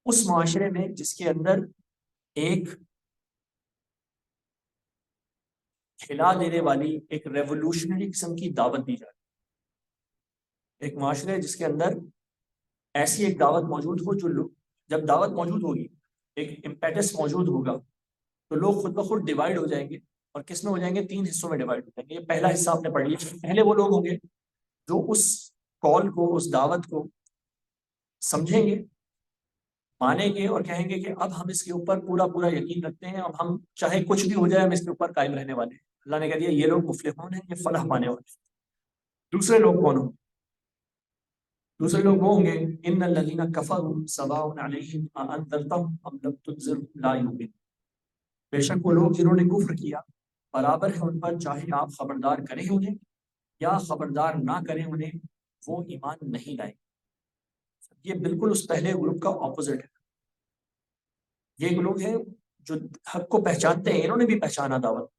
اس معاشرے میں جس کے اندر ایک کھلا دینے والی ایک ریولوشنری قسم کی دعوت دی جائے، ایک معاشرے جس کے اندر ایسی ایک دعوت موجود ہو، جو لوگ جب دعوت موجود ہوگی، ایک امپیٹس موجود ہوگا، تو لوگ خود بخود ڈیوائڈ ہو جائیں گے، اور کس میں ہو جائیں گے؟ 3 حصوں میں ڈیوائڈ ہو جائیں گے۔ یہ پہلا حصہ آپ نے پڑھ لیا، پہلے وہ لوگ ہوں گے جو اس کال کو، اس دعوت کو سمجھیں گے، مانیں گے، اور کہیں گے کہ اب ہم اس کے اوپر پورا پورا یقین رکھتے ہیں، اب ہم چاہے کچھ بھی ہو جائے ہم اس کے اوپر قائم رہنے والے ہیں۔ اللہ نے کہہ دیا یہ لوگ مفلحون ہیں، یہ فلاح پانے والے ہیں۔ دوسرے لوگ کون ہوں گے؟ دوسرے لوگ وہ ہوں گے ان الذین کفروا سواء علیہم اانذرتهم ام لم تنذرهم لا یؤمنون، بے شک وہ لوگ جنہوں نے کفر کیا برابر ہے ان پر، چاہے آپ خبردار کریں انہیں یا خبردار نہ کریں انہیں، وہ ایمان نہیں لائیں۔ یہ بالکل اس پہلے گروپ کا اپوزٹ ہے۔ یہ لوگ ہیں جو حق کو پہچانتے ہیں، انہوں نے بھی پہچانا دعوت،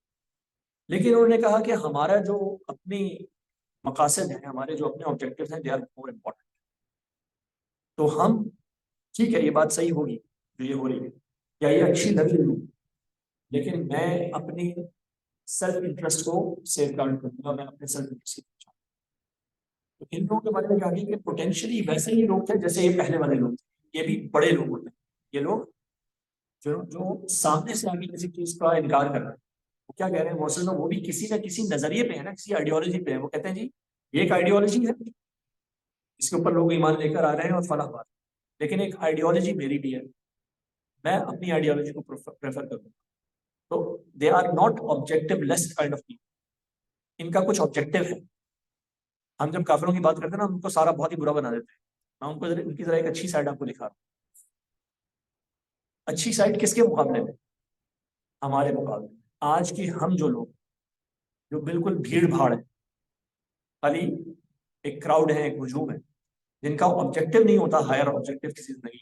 لیکن انہوں نے کہا کہ ہمارا جو اپنی مقاصد ہیں، ہمارے جو اپنے آبجیکٹیو ہیں، دے آر مور امپورٹنٹ۔ تو ہم ٹھیک ہے، یہ بات صحیح ہوگی جو یہ ہو رہی ہے، یا یہ اچھی لگ رہی ہے، لیکن میں اپنی سیلف انٹرسٹ کو سیف گارڈ کروں گا، میں اپنے سیلف انٹرسٹ کی پہچان۔ تو ان لوگوں کے بارے میں کہا گیا کہ پوٹینشلی ویسے ہی لوگ تھے جیسے یہ پہلے والے لوگ تھے، یہ بھی بڑے لوگ ہوتے ہیں، یہ لوگ جو سامنے سے آگے کسی چیز کا انکار کر رہے ہیں، وہ کیا کہہ رہے ہیں موصل میں، وہ بھی کسی نہ کسی نظریے پہ ہے نا، کسی آئیڈیالوجی پہ ہے۔ وہ کہتے ہیں جی یہ ایک آئیڈیالوجی ہے، اس کے اوپر لوگ ایمان لے کر آ رہے ہیں اور فلاح بات، لیکن ایک آئیڈیالوجی میری بھی ہے، میں اپنی آئیڈیالوجی کو پریفر کروں گا۔ تو they are not objective less kind of people, ان کا کچھ آبجیکٹو ہے۔ ہم جب کافروں کی بات کرتے ہیں نا، ہم ان کو سارا بہت ہی برا بنا دیتے ہیں، میں ان کو ان کی ذرا ایک اچھی سائڈ آپ کو دکھا رہا ہوں۔ اچھی سائڈ کس کے مقابلے میں؟ ہمارے مقابلے میں آج کی ہم جو لوگ جو بالکل بھیڑ بھاڑ ہے، خالی ایک کراؤڈ ہے، ایک ہجوم ہے، جن کا آبجیکٹو نہیں ہوتا ہائر آبجیکٹو کسی زندگی،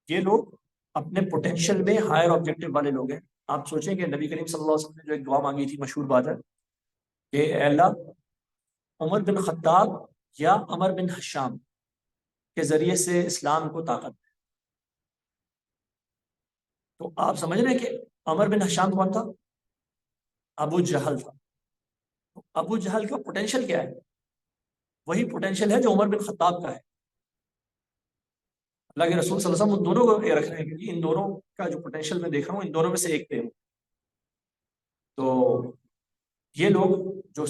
یہ لوگ اپنے پوٹینشیل میں ہائر آبجیکٹو والے لوگ ہیں۔ آپ سوچیں کہ نبی کریم صلی اللہ علیہ وسلم نے جو ایک دعا مانگی تھی، مشہور بات ہے کہ اے اللہ عمر بن خطاب یا عمر بن حشام کے ذریعے سے اسلام کو طاقت دے۔ تو آپ سمجھ رہے ہیں کہ عمر بن حشام کون تھا؟ ابو جہل تھا۔ ابو جہل کا پوٹینشیل کیا ہے؟ وہی پوٹینشیل ہے جو عمر بن خطاب کا ہے۔ اللہ کے رسول صلی اللہ علیہ وسلم ان دونوں کو یہ رکھ رہے ہیں، کیونکہ ان دونوں کا جو پوٹینشیل میں دیکھ رہا ہوں، ان دونوں میں سے ایک پہ ہوں۔ تو یہ لوگ جو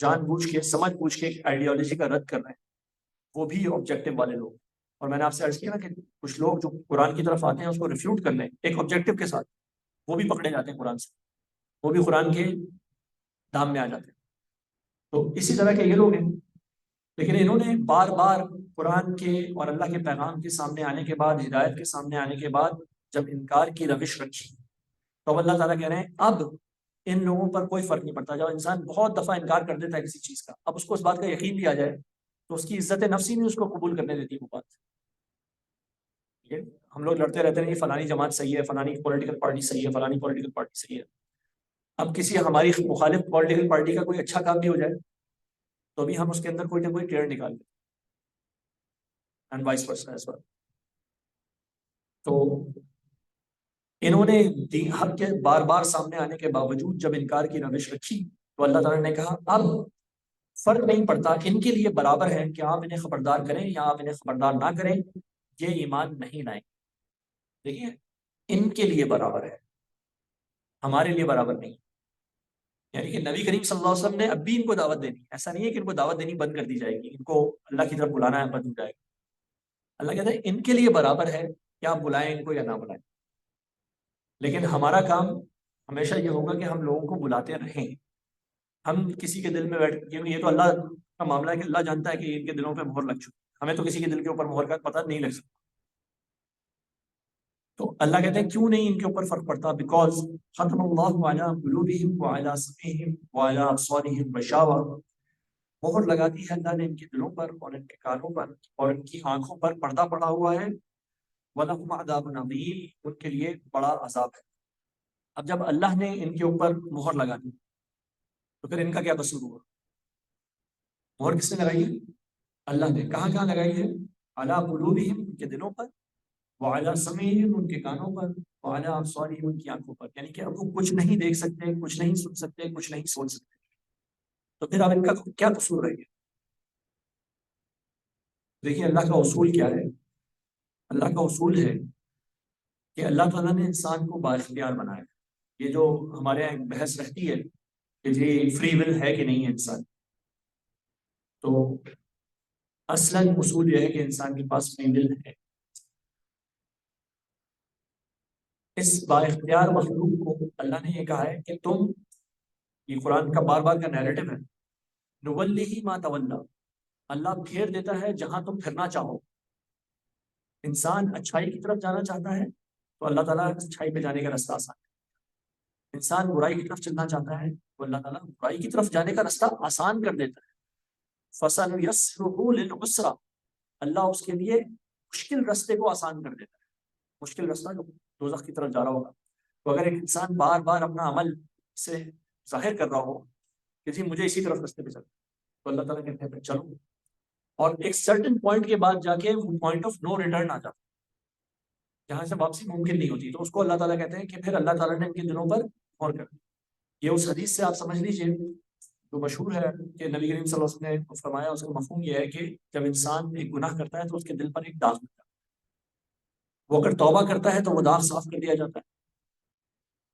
جان بوجھ کے، سمجھ بوجھ کے آئیڈیالوجی کا رد کر رہے ہیں، وہ بھی آبجیکٹو والے لوگ۔ اور میں نے آپ سے عرض کیا نا کہ کچھ لوگ جو قرآن کی طرف آتے ہیں اس کو ریفیوٹ کر لیں ایک آبجیکٹو کے ساتھ، وہ بھی پکڑے جاتے ہیں قرآن سے، وہ بھی قرآن کے دام میں آ جاتے ہیں۔ تو اسی طرح کے یہ لوگ ہیں، لیکن انہوں نے بار بار قرآن کے اور اللہ کے پیغام کے سامنے آنے کے بعد، ہدایت کے سامنے آنے کے بعد جب انکار کی روش رکھی، تو اللہ تعالیٰ کہہ رہے ہیں اب ان لوگوں پر کوئی فرق نہیں پڑتا۔ جب انسان بہت دفعہ انکار کر دیتا ہے کسی چیز کا، اب اس کو اس بات کا یقین بھی آ جائے تو اس کی عزت نفسی نہیں اس کو قبول کرنے دیتی وہ بات۔ ہم لوگ لڑتے رہتے ہیں کہ فلانی جماعت صحیح ہے، فلانی پولیٹیکل پارٹی صحیح ہے، فلانی پولیٹیکل پارٹی صحیح ہے۔ اب کسی ہماری مخالف پولیٹیکل پارٹی کا کوئی اچھا کام بھی ہو جائے تو بھی ہم اس کے اندر کوئی نہ کوئی ٹیڑھ نکال دیں، and vice versa as well. تو انہوں نے حق کے بار بار سامنے آنے کے باوجود جب انکار کی روش رکھی، تو اللہ تعالیٰ نے کہا اب فرق نہیں پڑتا، ان کے لیے برابر ہے کہ آپ انہیں خبردار کریں یا آپ انہیں خبردار نہ کریں، یہ ایمان نہیں لائیں۔ دیکھیے ان کے لیے برابر ہے، ہمارے لیے برابر نہیں۔ یعنی کہ نبی کریم صلی اللہ علیہ وسلم نے اب بھی ان کو دعوت دینی، ایسا نہیں ہے کہ ان کو دعوت دینی بند کر دی جائے گی، ان کو اللہ کی طرف بلانا ہے بند ہو جائے گا۔ اللہ کہتا ہے ان کے لیے برابر ہے کہ آپ بلائیں ان کو یا نہ بلائیں، لیکن ہمارا کام ہمیشہ یہ ہوگا کہ ہم لوگوں کو بلاتے رہیں۔ ہم کسی کے دل میں بیٹھ، کیونکہ یہ تو اللہ کا معاملہ ہے کہ اللہ جانتا ہے کہ ان کے دلوں پہ مہر لگ چکی، ہمیں تو کسی کے دل کے اوپر مہر کا پتہ نہیں لگ سکتا۔ اللہ کہتے ہیں کیوں نہیں ان کے اوپر فرق پڑتا؟ بیکاز ختم اللہ علی قلوبہم وعلی سمعہم وعلی ابصارہم غشاوہ، مہر لگاتی ہے اللہ نے ان کے دلوں پر اور ان کے کانوں پر اور ان کی آنکھوں پر پردہ پڑا ہوا ہے، وَلَهُمْ عَذَابٌ عَظِيمٌ، ان کے لیے بڑا عذاب ہے۔ اب جب اللہ نے ان کے اوپر مہر لگا دی تو پھر ان کا کیا قصور ہوا؟ مہر کس نے لگائی ہے؟ اللہ نے۔ کہاں کہاں لگائی ہے؟ عَلَىٰ قُلُوبِهِمْ، ان کے دلوں پر، وَعَلَىٰ سَمْعِهِمْ، ان کے کانوں پر، وَعَلَىٰ أَبْصَارِهِمْ، ان کی آنکھوں پر، یعنی کہ اب وہ کچھ نہیں دیکھ سکتے، کچھ نہیں سن سکتے، کچھ نہیں سوچ سکتے، تو پھر اب ان کا کیا قصور رہ گیا؟ دیکھیے اللہ کا اصول کیا ہے؟ اللہ کا اصول ہے کہ اللہ تعالیٰ نے انسان کو بااختیار بنایا ہے۔ یہ جو ہمارے یہاں ایک بحث رہتی ہے کہ جی فری ول ہے کہ نہیں ہے انسان، تو اصلاً اصول یہ ہے کہ انسان کے پاس فری ول ہے۔ اس بااختیار مخلوق کو اللہ نے یہ کہا ہے کہ تم، یہ قرآن کا بار بار کا نیریٹو ہے، نولیہ ما تولی، اللہ پھیر دیتا ہے جہاں تم پھرنا چاہو۔ انسان اچھائی کی طرف جانا چاہتا ہے تو اللہ تعالیٰ اچھائی پہ جانے کا راستہ آسان ہے۔ انسان برائی کی طرف چلنا چاہتا ہے تو اللہ تعالیٰ برائی کی طرف جانے کا راستہ آسان کر دیتا ہے۔ فَسَنُيَسِّرُهُ لِلْعُسْرَىٰ، اللہ اس کے لیے مشکل راستے کو آسان کر دیتا ہے۔ مشکل راستہ جو دوزخ کی طرف جا رہا ہوگا، تو اگر ایک انسان بار بار اپنا عمل سے ظاہر کر رہا ہو کہ جی مجھے اسی طرف راستے پہ چلنا، تو اللہ تعالیٰ کہتے ہیں چلو، اور ایک سرٹن پوائنٹ کے بعد جا کے وہ پوائنٹ آف نو ریٹرن آ جاتا ہے جہاں سے واپسی ممکن نہیں ہوتی، تو اس کو اللہ تعالیٰ کہتے ہیں کہ پھر اللہ تعالیٰ نے ان کے دلوں پر مہر کر دی۔ یہ اس حدیث سے آپ سمجھ لیجئے جو مشہور ہے کہ نبی کریم صلی اللہ علیہ وسلم نے فرمایا، اس کا مفہوم یہ ہے کہ جب انسان ایک گناہ کرتا ہے تو اس کے دل پر ایک داغ لگتا ہے، وہ اگر توبہ کرتا ہے تو وہ داغ صاف کر دیا جاتا ہے،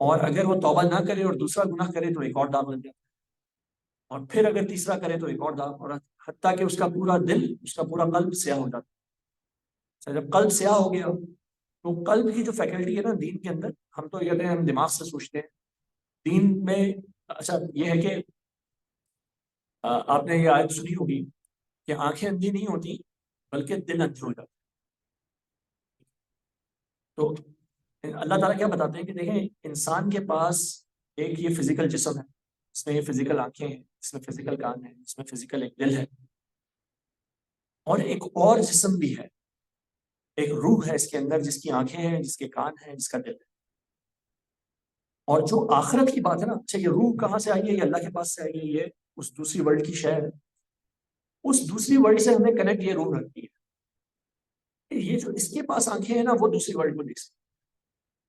اور اگر وہ توبہ نہ کرے اور دوسرا گناہ کرے تو ایک اور داغ لگ جاتا ہے، اور پھر اگر تیسرا کرے تو ایک اور داغ، اور حتیٰ کہ اس کا پورا دل، اس کا پورا قلب سیاہ ہو جاتا ہے۔ جب قلب سیاہ ہو گیا تو قلب کی جو فیکلٹی ہے نا دین کے اندر، ہم تو کہتے ہیں ہم دماغ سے سوچتے ہیں، دین میں اچھا یہ ہے کہ آپ نے یہ آیت سنی ہوگی کہ آنکھیں اندھی نہیں ہوتی بلکہ دل اندھے ہو جاتے ہیں۔ تو اللہ تعالیٰ کیا بتاتے ہیں کہ دیکھیں انسان کے پاس ایک یہ فزیکل جسم ہے، اس میں یہ فزیکل آنکھیں ہیں، اس میں فزیکل کان ہے، اس میں فزیکل ایک دل ہے، اور ایک اور جسم بھی ہے، ایک روح ہے اس کے اندر جس کی آنکھیں ہیں، جس کے کان ہیں، جس کا دل ہے۔ اور جو آخرت کی بات ہے نا، اچھا یہ روح کہاں سے آئی ہے؟ یہ اللہ کے پاس سے آئی ہے، یہ اس دوسری ورلڈ کی شے ہے، اس دوسری ورلڈ سے ہمیں کنیکٹ یہ روح رکھتی ہے۔ یہ جو اس کے پاس آنکھیں ہیں نا وہ دوسری ورلڈ کو دیکھ سکتی ہے،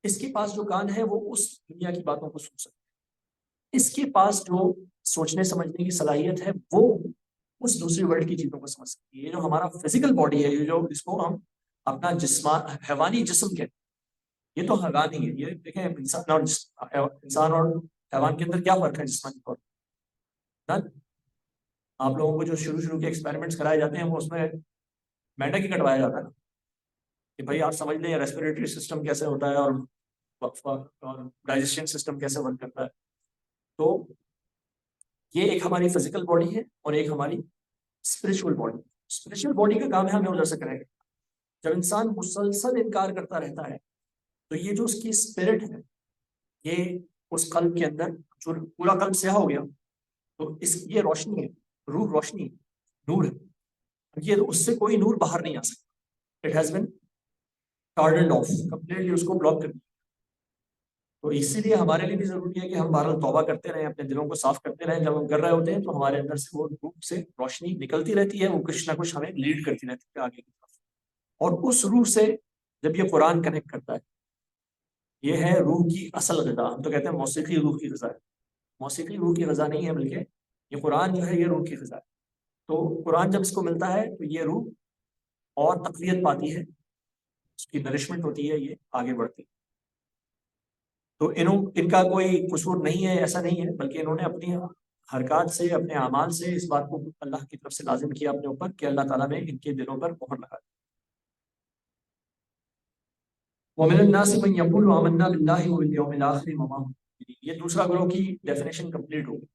اس کے پاس جو کان ہے وہ اس دنیا کی باتوں کو سن سکتے ہیں، اس کے پاس جو سوچنے سمجھنے کی صلاحیت ہے وہ اس دوسری ورلڈ کی چیزوں کو سمجھ سکتی ہے۔ یہ جو ہمارا فزیکل باڈی ہے، یہ جو اس کو ہم اپنا حیوانی جسم کہتے ہیں، یہ تو حیوانی ہے۔ یہ دیکھیں انسان اور حیوان کے اندر کیا فرق ہے جسمانی طور پر؟ آپ لوگوں کو جو شروع کے ایکسپیریمنٹس کرائے جاتے ہیں وہ اس میں مینڈک ہی کٹوایا جاتا ہے نا، کہ بھائی آپ سمجھ لیں ریسپیریٹری سسٹم کیسے ہوتا ہے اور ڈائجیشن سسٹم کیسے ورک کرتا ہے۔ تو یہ ایک ہماری فزیکل باڈی ہے اور ایک ہماری اسپرچل باڈی۔ اسپرچل باڈی کا کام ہے ہمیں ادھر سے کرے گا۔ جب انسان مسلسل انکار کرتا رہتا ہے تو یہ جو اس کی اسپرٹ ہے، یہ اس قلب کے اندر جو پورا قلب سیاہ ہو گیا تو یہ روشنی ہے، روح روشنی نور ہے، یہ اس سے کوئی نور باہر نہیں آ سکتا۔ It has been turned off completely, اس کو بلاک کر دیا۔ تو اسی لیے ہمارے لیے بھی ضروری ہے کہ ہم بہرحال توبہ کرتے رہیں، اپنے دلوں کو صاف کرتے رہیں۔ جب ہم کر رہے ہوتے ہیں تو ہمارے اندر سے وہ روح سے روشنی نکلتی رہتی ہے، وہ کچھ نہ کچھ ہمیں لیڈ کرتی رہتی ہے آگے کی طرف، اور اس روح سے جب یہ قرآن کنیکٹ کرتا ہے، یہ ہے روح کی اصل غذا۔ ہم تو کہتے ہیں موسیقی روح کی غذا ہے، موسیقی روح کی غذا نہیں ہے، بلکہ یہ قرآن جو ہے یہ روح کی غذا ہے۔ تو قرآن جب اس کو ملتا ہے تو یہ روح اور تقویت پاتی ہے، اس کی نرشمنٹ ہوتی ہے، یہ آگے بڑھتی ہے۔ تو ان کا کوئی قصور نہیں ہے، ایسا نہیں ہے، بلکہ انہوں نے اپنی حرکات سے، اپنے اعمال سے اس بات کو اللہ کی طرف سے لازم کیا اپنے اوپر کہ اللہ تعالیٰ نے ان کے دلوں پر مہر لگا دی۔ وَمِنَ النَّاسِ مَن يَقُولُ آمَنَّا بِاللَّهِ وَبِالْيَوْمِ الْآخِرِ وَمَا هُم بِمُؤْمِنِينَ۔ یہ دوسرا گروہ کی ڈیفینیشن کمپلیٹ ہو گئی۔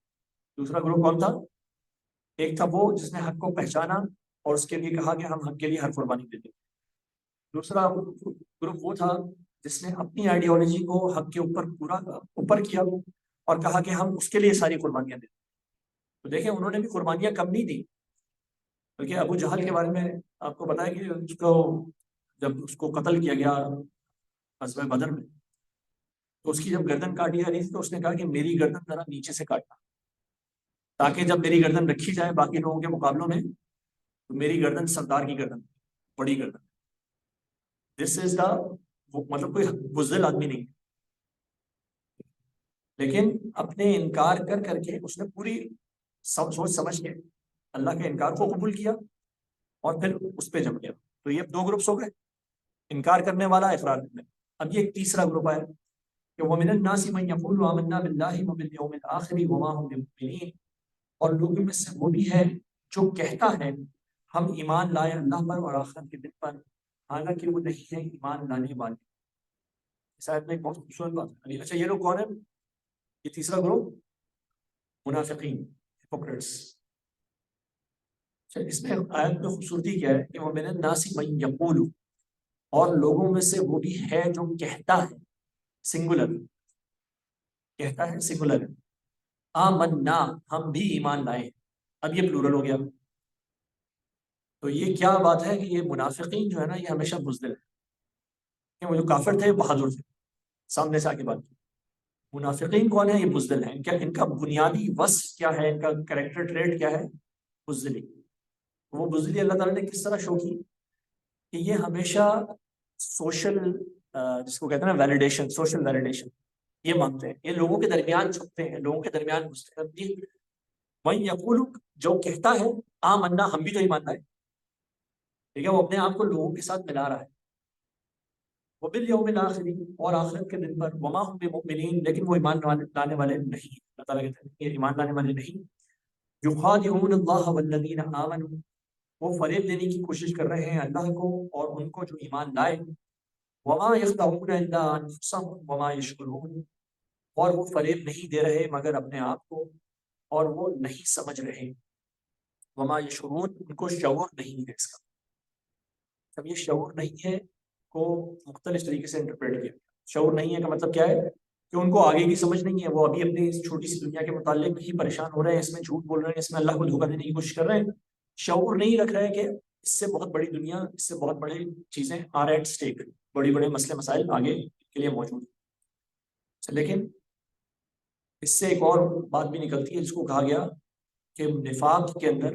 دوسرا گروہ کون تھا؟ ایک تھا وہ جس نے حق کو پہچانا اور اس کے لیے کہا کہ ہم حق کے لیے ہر قربانی دیتے ہیں۔ دوسرا گروپ وہ تھا جس نے اپنی آئیڈیالوجی کو حق کے اوپر پورا اوپر کیا اور کہا کہ ہم اس کے لیے ساری قربانیاں دیں. تو دیکھیں انہوں نے بھی قربانیاں کم نہیں دی، بلکہ ابو جہل کے بارے میں آپ کو پتا ہے کہ اس کو جب اس کو قتل کیا گیا غزوہ بدر میں، تو اس کی جب گردن کاٹی جا رہی تھی تو اس نے کہا کہ میری گردن ذرا نیچے سے کاٹنا، تاکہ جب میری گردن رکھی جائے باقی لوگوں کے مقابلوں میں تو میری گردن سردار کی گردن، بڑی گردن. دس از دا، مطلب کوئی بزدل آدمی نہیں، لیکن اپنے انکار کر کر کے اس نے پوری سوچ سمجھ کے اللہ کے انکار کو قبول کیا اور پھر اس پہ جم گیا. تو یہ دو گروپس ہو گئے، انکار کرنے والا، اقرار کرنے والا. اب یہ ایک تیسرا گروپ آیا کہ وَمِنَ النَّاسِ مَن يَقُولُ آمَنَّا بِاللَّهِ وَبِالْيَوْمِ الْآخِرِ وَمَا هُم بِمُؤْمِنِينَ، اور لوگوں میں سے وہ بھی ہے جو کہتا ہے ہم ایمان لائے اللہ پر اور آخرت کے دن پر، حالانکہ وہ نہیں ہے ایمان لانے والے. اس آیت میں ایک بہت خوبصورت بات ہے. اچھا یہ لوگ کون ہیں؟ یہ تیسرا گروپ منافقین، ہپوکریٹس. اس میں آیت میں خوبصورتی کیا ہے کہ وہ وَمِنَ النَّاسِ مَن يَقُولُ، اور لوگوں میں سے وہ بھی ہے جو کہتا ہے، سنگولر کہتا ہے، سنگولر آمنا، ہم بھی ایمان لائے. اب یہ پلورل ہو گیا. تو یہ کیا بات ہے کہ یہ منافقین جو ہے نا یہ ہمیشہ بزدل ہے. کہ وہ جو کافر تھے بہادر تھے، سامنے سے آ کے بات کی. منافقین کون ہے؟ یہ بزدل ہیں. ان کا بنیادی وصف کیا ہے، ان کا کریکٹر ٹریٹ کیا ہے؟ بزدلی. وہ بزدلی اللہ تعالیٰ نے کس طرح شو کی کہ یہ ہمیشہ سوشل، جس کو کہتے ہیں نا ویلیڈیشن، سوشل ویلیڈیشن یہ مانگتے ہیں. یہ لوگوں کے درمیان چھپتے ہیں، لوگوں کے درمیان گھستے ہیں. وہی یقول، جو کہتا ہے آمنا، ہم بھی تو ایمان لائے، ٹھیک ہے، وہ اپنے آپ کو لوگوں کے ساتھ ملا رہا ہے. وہ بالیوم الآخر، اور آخرت کے دن پر، وما هم بمؤمنین، لیکن وہ ایمان لانے والے نہیں. اللہ تعالیٰ کہتے ہیں یہ ایمان لانے والے نہیں. یخادعون اللہ والذین آمنوا، وہ فریب دینے کی کوشش کر رہے ہیں اللہ کو اور ان کو جو ایمان لائے. وما یخدعون الا انفسهم وما یشعرون، اور وہ فریب نہیں دے رہے مگر اپنے آپ کو اور وہ نہیں سمجھ رہے. وما یشعرون، ان کو شعور نہیں ہے اس کا. اب یہ شعور نہیں ہے کو مختلف طریقے سے انٹرپریٹ کیا. شعور نہیں ہے کا مطلب کیا ہے کہ ان کو آگے کی سمجھ نہیں ہے، وہ ابھی اپنی اس چھوٹی سی دنیا کے متعلق ہی پریشان ہو رہے ہیں، اس میں جھوٹ بول رہے ہیں، اس میں اللہ کو دھوکہ دینے کی کوشش کر رہے ہیں. شعور نہیں رکھ رہے کہ اس سے بہت بڑی دنیا، اس سے بہت بڑی چیزیں آر ایٹ اسٹیک، بڑی بڑے مسئلے مسائل آگے کے لیے موجود ہیں. لیکن اس سے ایک اور بات بھی نکلتی ہے جس کو کہا گیا کہ نفاق کے اندر،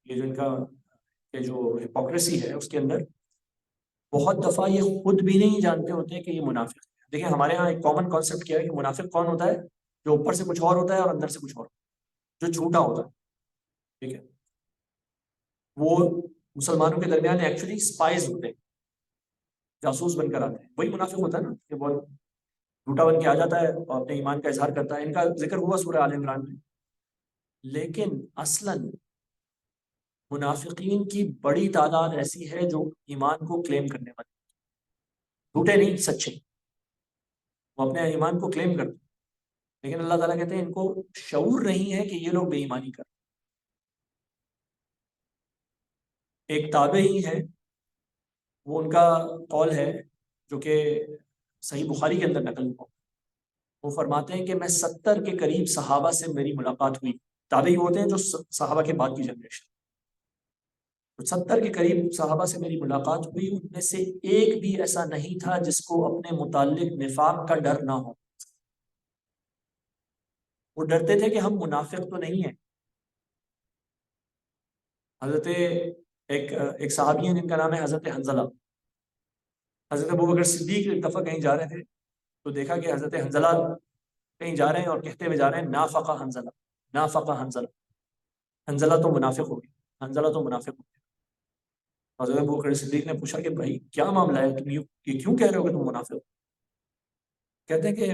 یہ جو ان کا یہ جو ہپوکریسی ہے اس کے اندر بہت دفعہ یہ خود بھی نہیں جانتے ہوتے کہ یہ منافق ہے. دیکھیں ہمارے ہاں ایک کامن کانسیپٹ کیا ہے کہ منافق کون ہوتا ہے؟ جو اوپر سے کچھ اور ہوتا ہے اور اندر سے کچھ اور، جو جھوٹا ہوتا ہے. ٹھیک ہے، وہ مسلمانوں کے درمیان ایکچولی اسپائز ہوتے ہیں، جاسوس بن کر آتے ہیں. وہی منافق ہوتا ہے نا کہ بہت جھوٹا بن کے آ جاتا ہے اور اپنے ایمان کا اظہار کرتا ہے. ان کا ذکر ہوا سورہ آل عمران میں. لیکن اصلاً منافقین کی بڑی تعداد ایسی ہے جو ایمان کو کلیم کرنے والے، جھوٹے نہیں سچے، وہ اپنے ایمان کو کلیم کرتے ہیں. لیکن اللہ تعالیٰ کہتے ہیں ان کو شعور نہیں ہے کہ یہ لوگ بے ایمانی کر. ایک تابعی ہے، وہ ان کا قول ہے جو کہ صحیح بخاری کے اندر نقل ہوا. وہ فرماتے ہیں کہ میں 70 کے قریب صحابہ سے میری ملاقات ہوئی. تابعی ہوتے ہیں جو صحابہ کے بعد کی جنریشن. 70 کے قریب صحابہ سے میری ملاقات ہوئی، ان میں سے ایک بھی ایسا نہیں تھا جس کو اپنے متعلق نفاق کا ڈر نہ ہو. وہ ڈرتے تھے کہ ہم منافق تو نہیں ہیں. حضرت ایک صحابی ہیں جن کا نام ہے حضرت حنزلہ. حضرت ابوبکر صدیق ایک دفعہ کہیں جا رہے تھے تو دیکھا کہ حضرت حنزلہ کہیں جا رہے ہیں اور کہتے ہوئے جا رہے ہیں نافقہ حنزلہ، نافقہ حنزلہ، حنزلہ تو منافق ہو گیا، حنزلہ تو منافق ہو گیا. حضرت ابوبکر صدیق نے پوچھا کہ بھائی کیا معاملہ ہے، تم یہ کیوں کہہ رہے ہو کہ تم منافق ہو؟ کہتے ہیں کہ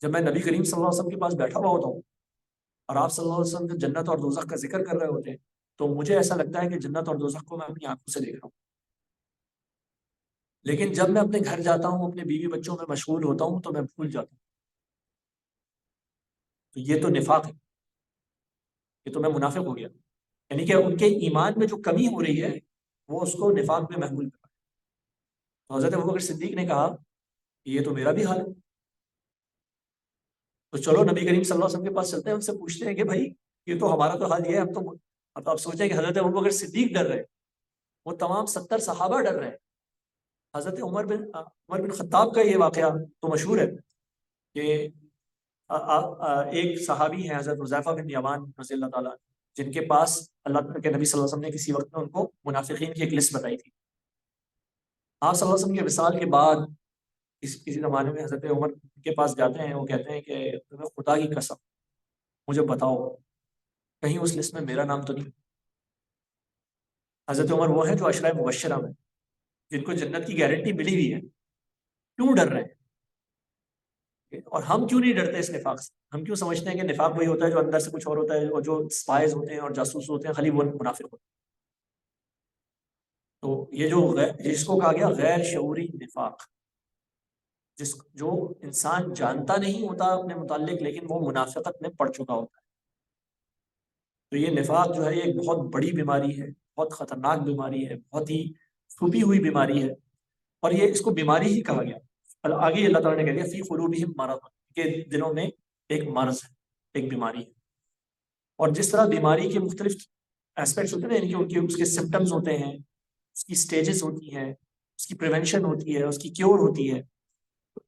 جب میں نبی کریم صلی اللہ علیہ وسلم کے پاس بیٹھا ہوا ہوتا ہوں اور آپ صلی اللہ علیہ وسلم جب جنت اور دوزخ کا ذکر کر رہے ہوتے ہیں تو مجھے ایسا لگتا ہے کہ جنت اور دوزخ کو میں اپنی آنکھوں سے دیکھ رہا ہوں. لیکن جب میں اپنے گھر جاتا ہوں، اپنے بیوی بچوں میں مشغول ہوتا ہوں تو میں بھول جاتا ہوں. تو یہ تو نفاق ہے، یہ تو میں منافق ہو گیا. یعنی کہ ان کے ایمان میں جو کمی ہو رہی ہے وہ اس کو نفاق میں محمول کر رہا ہے. تو حضرت ابوبکر صدیق نے کہا یہ تو میرا بھی حال ہے. تو چلو نبی کریم صلی اللہ علیہ وسلم کے پاس چلتے ہیں، ان سے پوچھتے ہیں کہ بھائی یہ تو ہمارا تو حال یہ ہے. ہم تو اب آپ سوچیں کہ حضرت ابوبکر صدیق ڈر رہے، وہ تمام 70 صحابہ ڈر رہے. حضرت عمر بن خطاب کا یہ واقعہ تو مشہور ہے کہ ایک صحابی ہیں حضرت حذیفہ بن یمان رضی اللہ تعالیٰ، جن کے پاس اللہ تعالیٰ کے نبی صلی اللہ علیہ وسلم نے کسی وقت میں ان کو منافقین کی ایک لسٹ بتائی تھی. آپ صلی اللہ علیہ وسلم کے وصال کے بعد کسی زمانے میں حضرت عمر کے پاس جاتے ہیں، وہ کہتے ہیں کہ تمہیں خدا کی قسم مجھے بتاؤ کہیں اس لسٹ میں میرا نام تو نہیں. حضرت عمر وہ ہیں جو عشرہ مبشرہ میں، جن کو جنت کی گارنٹی ملی ہوئی ہے، کیوں ڈر رہے ہیں؟ اور ہم کیوں نہیں ڈرتے اس نفاق سے؟ ہم کیوں سمجھتے ہیں کہ نفاق وہی ہوتا ہے جو اندر سے کچھ اور ہوتا ہے، اور جو اسپائز ہوتے ہیں اور جاسوس ہوتے ہیں خالی وہ منافق ہوتے ہیں. تو یہ جو جس کو کہا گیا غیر شعوری نفاق، جو انسان جانتا نہیں ہوتا اپنے متعلق لیکن وہ منافقت میں پڑ چکا ہوتا ہے. تو یہ نفاق جو ہے یہ ایک بہت بڑی بیماری ہے، بہت خطرناک بیماری ہے، بہت ہی چھپی ہوئی بیماری ہے، اور یہ اس کو بیماری ہی کہا گیا. آگے اللہ تعالیٰ نے کہہ دیا فی قلوبہم مرض، کے دلوں میں ایک مرض ہے، ایک بیماری ہے. اور جس طرح بیماری کے مختلف ایسپیکٹس ہوتے ہیں نا، یعنی کہ اس کے سمٹمز ہوتے ہیں، اس کی سٹیجز ہوتی ہیں، اس کی پریونشن ہوتی ہے، اس کی کیور ہوتی ہے،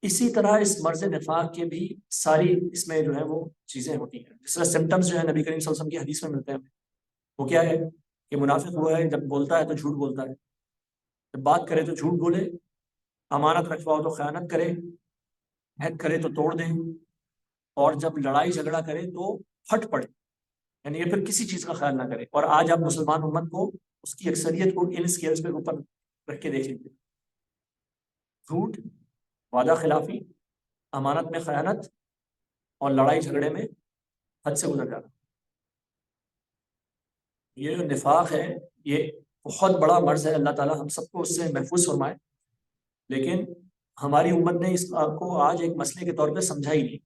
اسی طرح اس مرض نفاق کے بھی ساری اس میں جو ہے وہ چیزیں ہوتی ہیں. جس طرح سمٹمز جو ہے نبی کریم صلی اللہ علیہ وسلم کی حدیث میں ملتے ہیں، وہ کیا ہے کہ منافق وہ ہے جب بولتا ہے تو جھوٹ بولتا ہے، جب بات کرے تو جھوٹ بولے، امانت رکھواؤ تو خیانت کرے، عہد کرے تو توڑ دیں، اور جب لڑائی جھگڑا کرے تو پھٹ پڑے، یعنی یہ پھر کسی چیز کا خیال نہ کرے. اور آج آپ مسلمان امت کو اس کی اکثریت کو ان اسکیلز پہ اوپر رکھ کے دیکھ لیجیے: جھوٹ، وعدہ خلافی، امانت میں خیانت، اور لڑائی جھگڑے میں حد سے گزر جانا. یہ جو نفاق ہے یہ بہت بڑا مرض ہے. اللہ تعالیٰ ہم سب کو اس سے محفوظ فرمائے، لیکن ہماری امت نے اس کو آج ایک مسئلے کے طور پہ سمجھا ہی نہیں.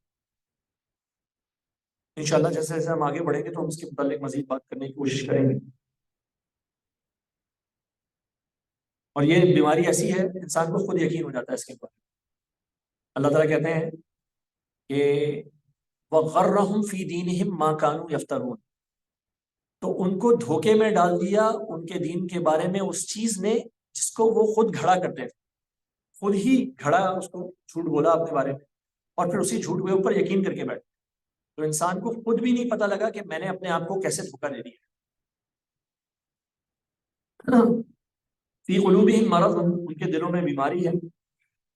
انشاءاللہ جیسے جیسے ہم آگے بڑھیں گے تو ہم اس کے متعلق مزید بات کرنے کی کوشش کریں گے. اور یہ بیماری ایسی ہے انسان کو خود یقین ہو جاتا ہے اس کے اوپر. اللہ تعالیٰ کہتے ہیں کہ وَغَرَّهُمْ فِي دِينِهِمْ مَا كَانُوا يَفْتَرُونَ، تو ان کو دھوکے میں ڈال دیا ان کے دین کے بارے میں اس چیز نے جس کو وہ خود گھڑا کرتے تھے. خود ہی گھڑا اس کو جھوٹ بولا اپنے بارے میں، اور پھر اسی جھوٹ کے اوپر یقین کر کے بیٹھے. تو انسان کو خود بھی نہیں پتہ لگا کہ میں نے اپنے آپ کو کیسے دھوکہ دے دیا. فی قلوبہم مرض، ان کے دلوں میں بیماری ہے.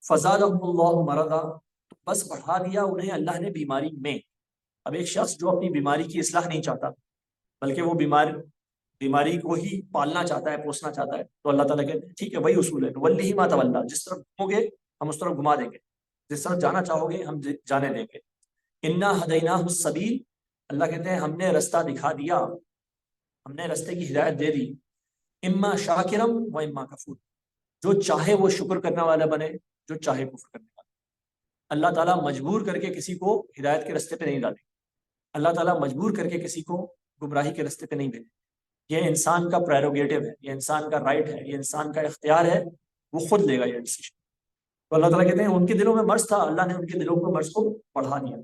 فزادہم اللہ مرضا، بس بڑھا دیا انہیں اللہ نے بیماری میں. اب ایک شخص جو اپنی بیماری کی اصلاح نہیں چاہتا بلکہ وہ بیماری کو ہی پالنا چاہتا ہے، پوسنا چاہتا ہے، تو اللہ تعالیٰ کہتے ہیں ٹھیک ہے وہی اصول ہے، ولی ما تولا، جس طرف گھومو گے ہم اس طرف گھما دیں گے، جس طرف جانا چاہو گے ہم جانے دیں گے. انا ہدیناہ السبیل، اللہ کہتے ہیں ہم نے رستہ دکھا دیا، ہم نے رستے کی ہدایت دے دی. اما شاکرم و اما کفور، جو چاہے وہ شکر کرنے والا بنے، جو چاہے کفر کرنے والا. اللہ تعالیٰ مجبور کر کے کسی کو ہدایت کے رستے پہ نہیں ڈالے، اللہ تعالیٰ مجبور کر کے کسی کو گمراہی کے رستے پہ نہیں بھیجے. یہ انسان کا پریروگیٹو ہے، یہ انسان کا رائٹ ہے، یہ انسان کا اختیار ہے، وہ خود لے گا یہ ڈیسیژن. تو اللہ تعالیٰ کہتے ہیں ان کے دلوں میں مرض تھا، اللہ نے ان کے دلوں کو مرض کو بڑھا دیا.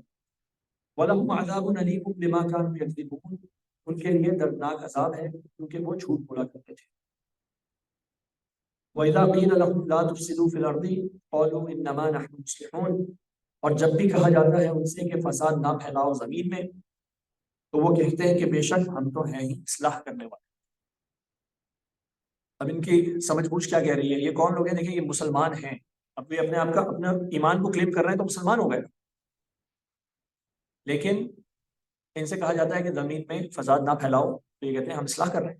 وَلَهُمْ عَذَابٌ أَلِيمٌ بِمَا كَانُوا يَكْذِبُونَ، ان کے لیے دردناک عذاب ہے کیونکہ وہ جھوٹ بولا کرتے تھے. وَإِذَا قِيلَ لَهُمْ لَا تُفْسِدُوا فِي الْأَرْضِ قَالُوا إِنَّمَا نَحْنُ مُصْلِحُونَ، اور جب بھی کہا جاتا ہے ان سے کہ فساد نہ پھیلاؤ زمین میں، تو وہ کہتے ہیں کہ بے شک ہم تو ہیں ہی اصلاح کرنے والے. اب ان کی سمجھ بوجھ کیا کہہ رہی ہے؟ یہ کون لوگ ہیں؟ دیکھیں یہ مسلمان ہیں، اب یہ اپنے آپ کا اپنا ایمان کو کلیم کر رہے ہیں تو مسلمان ہو گئے، لیکن ان سے کہا جاتا ہے کہ زمین میں فساد نہ پھیلاؤ تو یہ کہتے ہیں ہم اصلاح کر رہے ہیں.